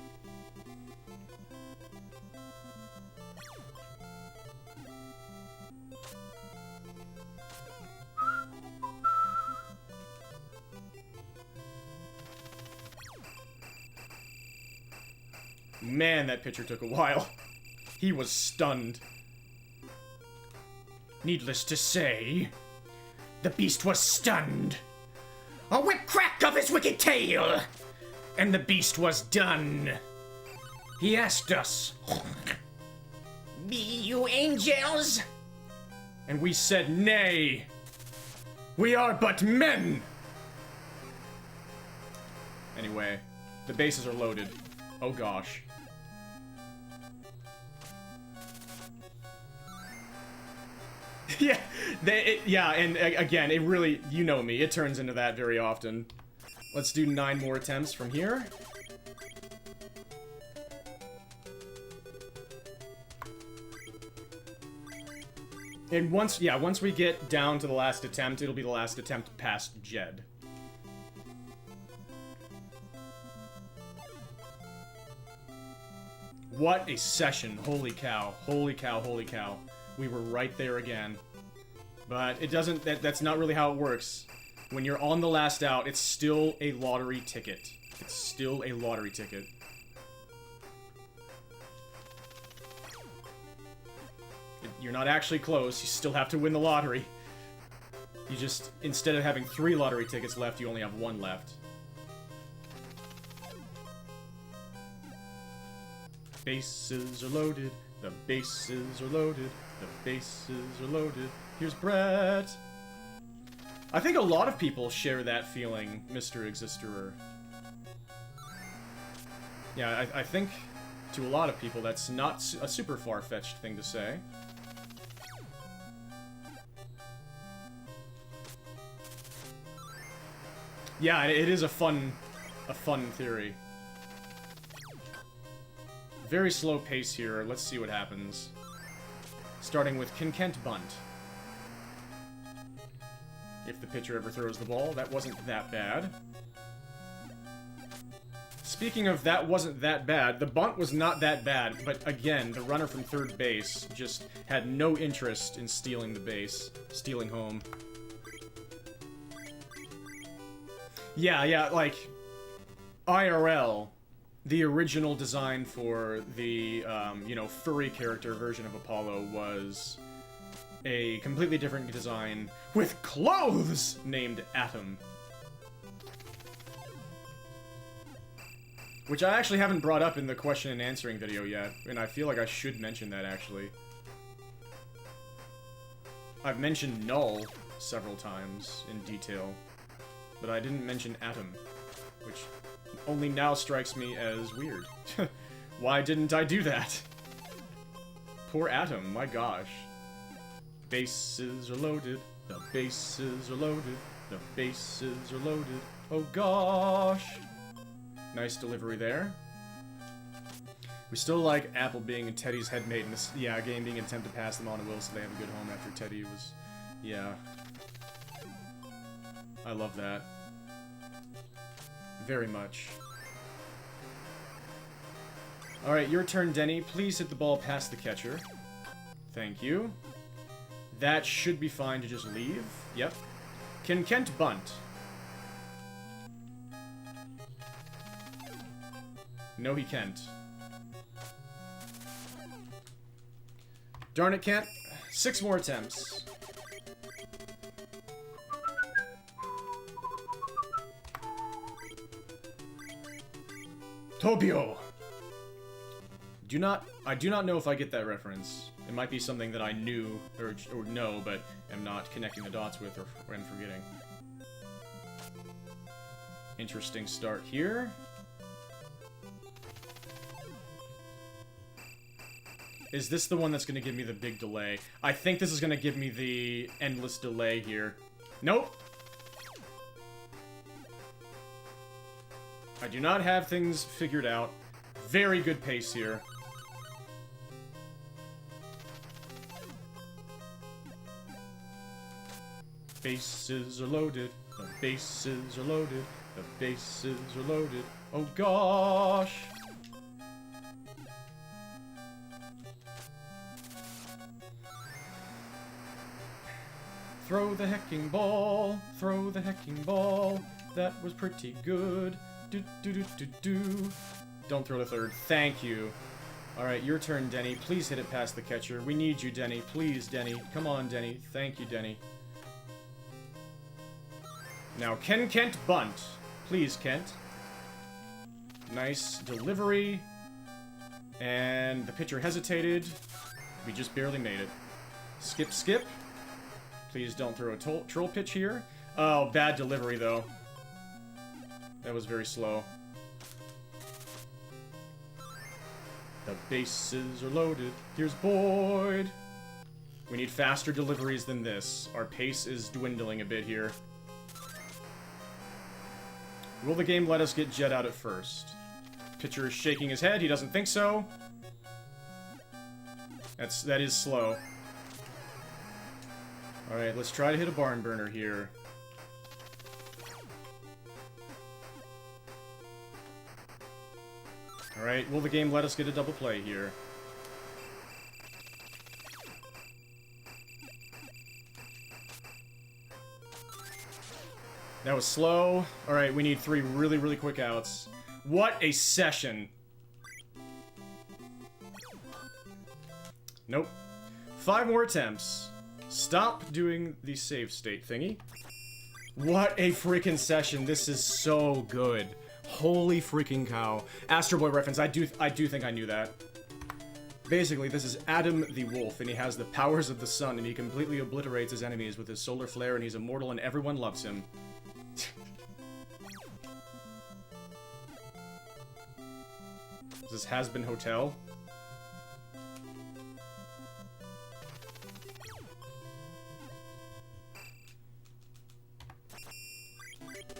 Man, that pitcher took a while. He was stunned. Needless to say, the beast was stunned. A whip crack of his wicked tail, and the beast was done. He asked us, "Be you angels?" And we said, "Nay, we are but men." Anyway, the bases are loaded. Oh gosh. Yeah, and again, it really, you know me, it turns into that very often. Let's do 9 more attempts from here. And once we get down to the last attempt, it'll be the last attempt past Jed. What a session. Holy cow. Holy cow, holy cow. We were right there again. But it doesn't, that's not really how it works. When you're on the last out, it's still a lottery ticket. It's still a lottery ticket. You're not actually close, you still have to win the lottery. You just, instead of having 3 lottery tickets left, you only have 1 left. Bases are loaded, the bases are loaded, the bases are loaded. Here's Brett. I think a lot of people share that feeling, Mr. Existerer. Yeah, I think to a lot of people that's not a super far-fetched thing to say. Yeah, it is a fun theory. Very slow pace here. Let's see what happens. Starting with Ken Kent bunt. If the pitcher ever throws the ball, that wasn't that bad. Speaking of that wasn't that bad, the bunt was not that bad, but again, the runner from third base just had no interest in stealing the base, stealing home. Yeah, like, IRL, the original design for the, you know, furry character version of Apollo was a completely different design with clothes named Atom. Which I actually haven't brought up in the question and answering video yet, and I feel like I should mention that, actually. I've mentioned Null several times in detail, but I didn't mention Atom, which only now strikes me as weird. Why didn't I do that? Poor Atom, my gosh. Bases are loaded, the bases are loaded, the bases are loaded, oh gosh. Nice delivery there. We still like Apple being Teddy's headmate in this, yeah, game being an attempt to pass them on to Will so they have a good home after Teddy was, yeah. I love that. Very much. Alright, your turn, Denny. Please hit the ball past the catcher. Thank you. That should be fine to just leave. Yep. Can Kent bunt? No, he can't. Darn it, Kent. 6 more attempts. Tobio! I do not know if I get that reference. It might be something that I knew, or know, but am not connecting the dots with, or am forgetting. Interesting start here. Is this the one that's going to give me the big delay? I think this is going to give me the endless delay here. Nope! I do not have things figured out. Very good pace here. Bases are loaded. The bases are loaded. The bases are loaded. Oh gosh! Throw the hecking ball, throw the hecking ball. That was pretty good. Do do do do do. Don't throw the third. Thank you. Alright, your turn, Denny. Please hit it past the catcher. We need you, Denny. Please, Denny. Come on, Denny. Thank you, Denny. Now, can Kent bunt? Please, Kent. Nice delivery. And the pitcher hesitated. We just barely made it. Skip, skip. Please don't throw a troll pitch here. Oh, bad delivery, though. That was very slow. The bases are loaded. Here's Boyd. We need faster deliveries than this. Our pace is dwindling a bit here. Will the game let us get Jet out at first? Pitcher is shaking his head. He doesn't think so. That is slow. Alright, let's try to hit a barn burner here. Alright, will the game let us get a double play here? That was slow. Alright, we need 3 really, really quick outs. What a session! Nope. 5 more attempts. Stop doing the save state thingy. What a freaking session. This is so good. Holy freaking cow. Astro Boy reference. I do think I knew that. Basically, this is Adam the Wolf, and he has the powers of the sun, and he completely obliterates his enemies with his solar flare, and he's immortal, and everyone loves him. Is this Has-Been Hotel?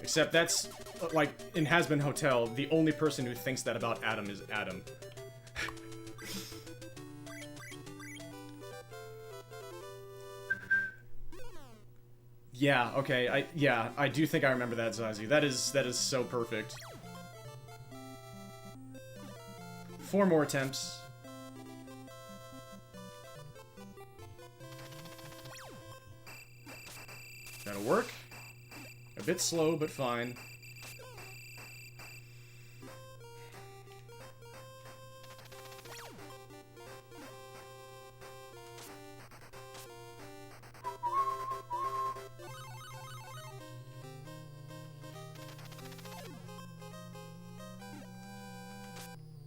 Except that's, like, in Has-Been Hotel, the only person who thinks that about Adam is Adam. Yeah, okay, I do think I remember that, Zazie. That is so perfect. 4 more attempts. That'll work. A bit slow, but fine.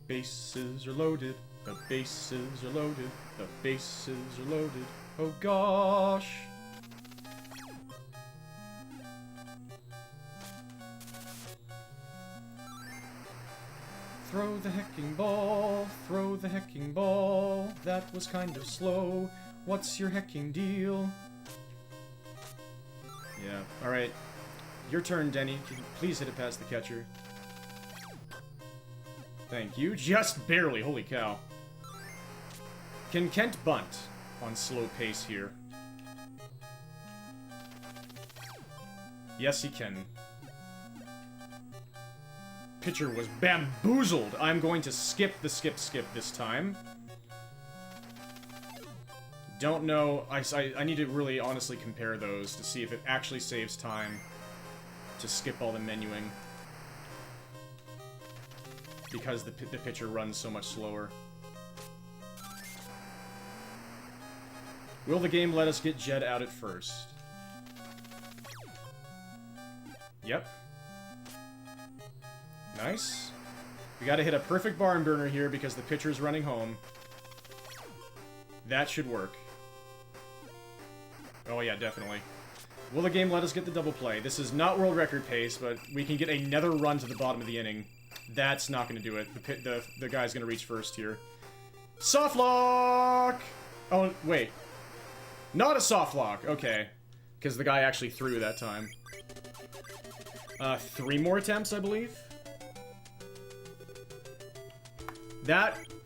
Bases are loaded. The bases are loaded. The bases are loaded. Oh gosh. Throw the hecking ball, throw the hecking ball. That was kind of slow. What's your hecking deal? Yeah, alright. Your turn, Denny. Can you please hit it past the catcher? Thank you. Just barely, holy cow. Can Kent bunt on slow pace here? Yes, he can. Pitcher was bamboozled. I'm going to skip the skip this time. Don't know. I need to really honestly compare those to see if it actually saves time to skip all the menuing. Because the pitcher runs so much slower. Will the game let us get Jed out at first? Yep. Nice. We gotta hit a perfect barn burner here because the pitcher's running home. That should work. Oh yeah, definitely. Will the game let us get the double play? This is not world record pace, but we can get another run to the bottom of the inning. That's not gonna do it. The guy's gonna reach first here. Soft lock! Oh, wait. Not a soft lock. Okay. Because the guy actually threw that time. 3 more attempts, I believe?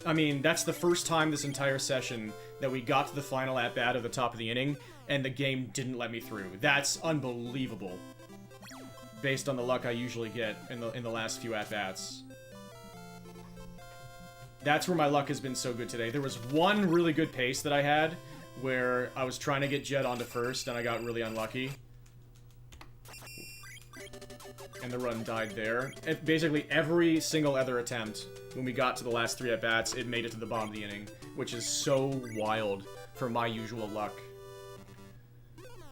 I mean, that's the first time this entire session that we got to the final at-bat of the top of the inning, and the game didn't let me through. That's unbelievable. Based on the luck I usually get in the last few at-bats. That's where my luck has been so good today. There was one really good pace that I had, where I was trying to get Jed onto first, and I got really unlucky. And the run died there. And basically, every single other attempt, when we got to the last 3 at-bats, it made it to the bottom of the inning, which is so wild for my usual luck.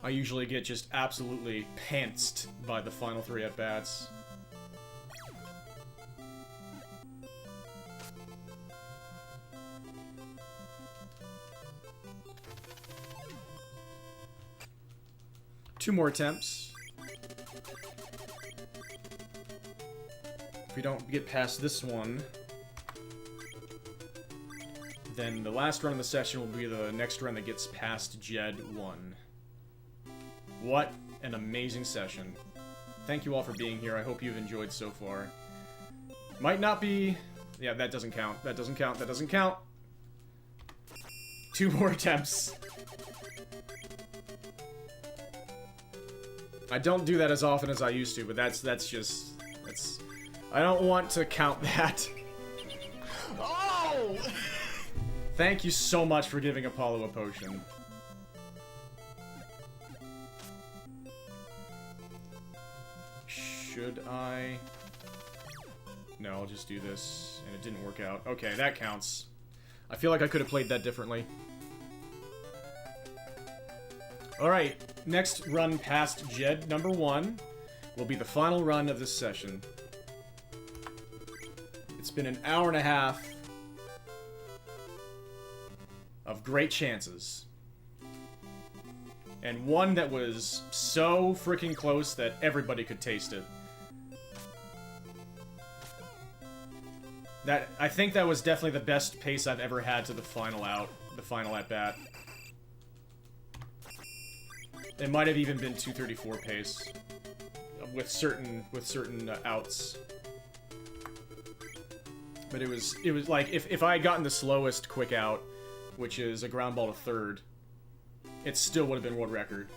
I usually get just absolutely pantsed by the final 3 at-bats. Two more attempts. If we don't get past this one, then the last run of the session will be the next run that gets past Jed 1. What an amazing session. Thank you all for being here. I hope you've enjoyed so far. Might not be... Yeah, that doesn't count. That doesn't count. That doesn't count. 2 more attempts. I don't do that as often as I used to, but that's just... I don't want to count that. Oh! Thank you so much for giving Apollo a potion. Should I? No, I'll just do this, and it didn't work out. Okay, that counts. I feel like I could have played that differently. Alright, next run past Jed, number 1, will be the final run of this session. It's been an hour and a half of great chances. And one that was so freaking close that everybody could taste it. I think that was definitely the best pace I've ever had to the final at-bat. It might have even been 234 pace with certain outs. But it was like if I had gotten the slowest quick out, which is a ground ball to third, it still would have been world record.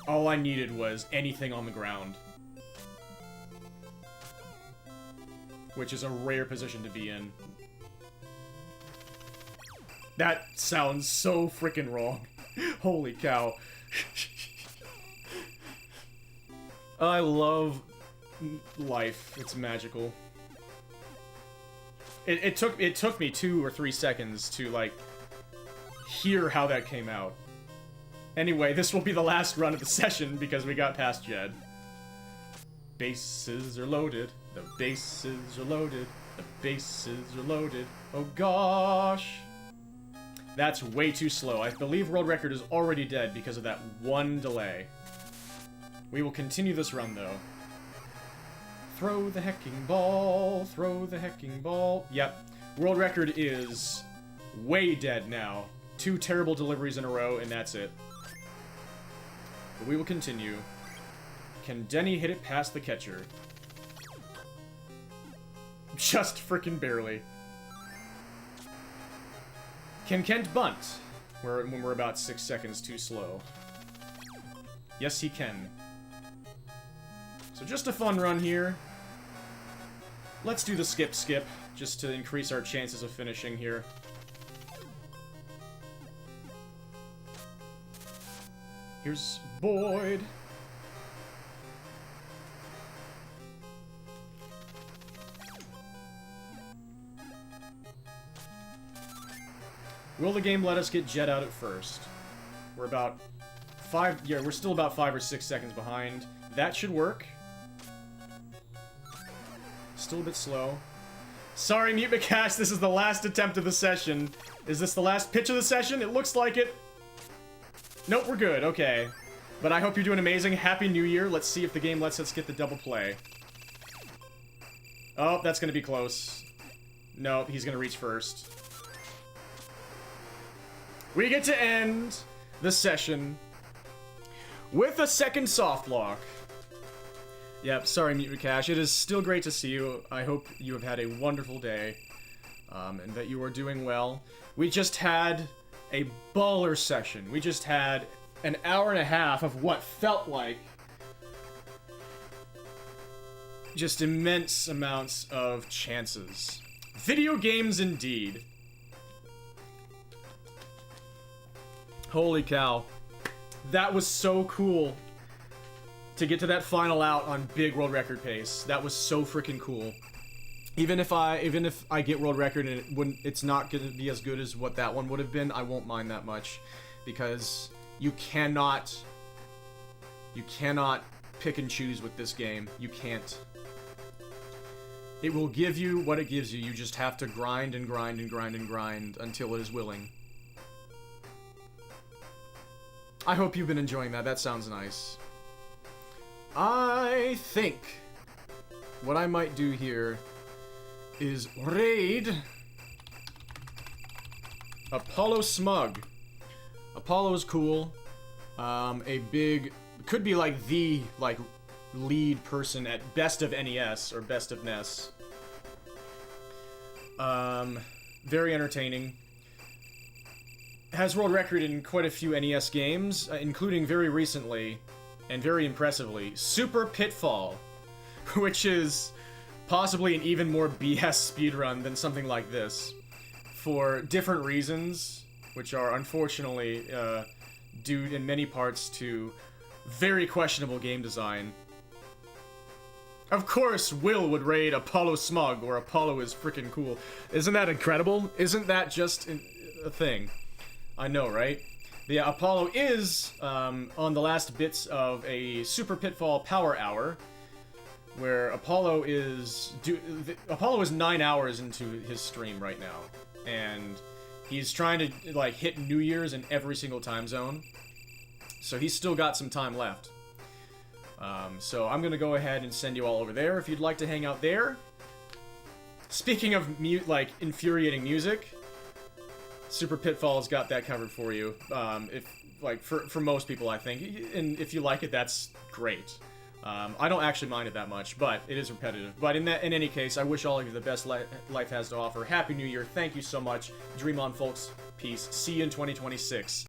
All I needed was anything on the ground. which is a rare position to be in. That sounds so freaking wrong. Holy cow. I love life. It's magical. It took me 2 or 3 seconds to, like, hear how that came out. Anyway, this will be the last run of the session because we got past Jed. Bases are loaded. The bases are loaded. The bases are loaded. Oh gosh. That's way too slow. I believe world record is already dead because of that one delay. We will continue this run, though. Throw the hecking ball. Throw the hecking ball. Yep. World record is way dead now. 2 terrible deliveries in a row, and that's it. But we will continue. Can Denny hit it past the catcher? Just frickin' barely. Can Kent bunt? When we're about 6 seconds too slow. Yes, he can. So just a fun run here. Let's do the skip, just to increase our chances of finishing here. Here's Boyd. Will the game let us get Jet out at first? We're about 5... Yeah, we're still about 5 or 6 seconds behind. That should work. Still a bit slow. Sorry, Mute McCash, this is the last attempt of the session. Is this the last pitch of the session? It looks like it. Nope, we're good. Okay. But I hope you're doing amazing. Happy New Year. Let's see if the game lets us get the double play. Oh, that's gonna be close. No, he's gonna reach first. We get to end the session with a second soft lock. Yep, sorry, Mute McCash. It is still great to see you. I hope you have had a wonderful day, and that you are doing well. We just had a baller session. We just had an hour and a half of what felt like just immense amounts of chances. Video games indeed. Holy cow. That was so cool to get to that final out on big world record pace. That was so freaking cool. Even if I get world record and it's not going to be as good as what that one would have been, I won't mind that much, because you cannot pick and choose with this game. You can't. It will give you what it gives you. You just have to grind and grind and grind and grind until it is willing. I hope you've been enjoying that. That sounds nice. I think what I might do here is raid Apollo Smug. Apollo is cool. Could be like the lead person at Best of NES or Best of NES. Very entertaining. Has world record in quite a few NES games, including very recently, and very impressively, Super Pitfall, which is possibly an even more BS speedrun than something like this, for different reasons, which are unfortunately due in many parts to very questionable game design. Of course, Will would raid Apollo Smug, or Apollo is freaking cool. Isn't that incredible? Isn't that just a thing? I know, right? The Apollo is on the last bits of a Super Pitfall Power Hour, where Apollo is 9 hours into his stream right now, and he's trying to like hit New Year's in every single time zone, so he's still got some time left. So I'm gonna go ahead and send you all over there if you'd like to hang out there. Speaking of infuriating music, Super Pitfall's got that covered for you. For most people, I think, and if you like it, that's great. I don't actually mind it that much, but it is repetitive. But in any case, I wish all of you the best life has to offer. Happy New Year! Thank you so much. Dream on, folks. Peace. See you in 2026.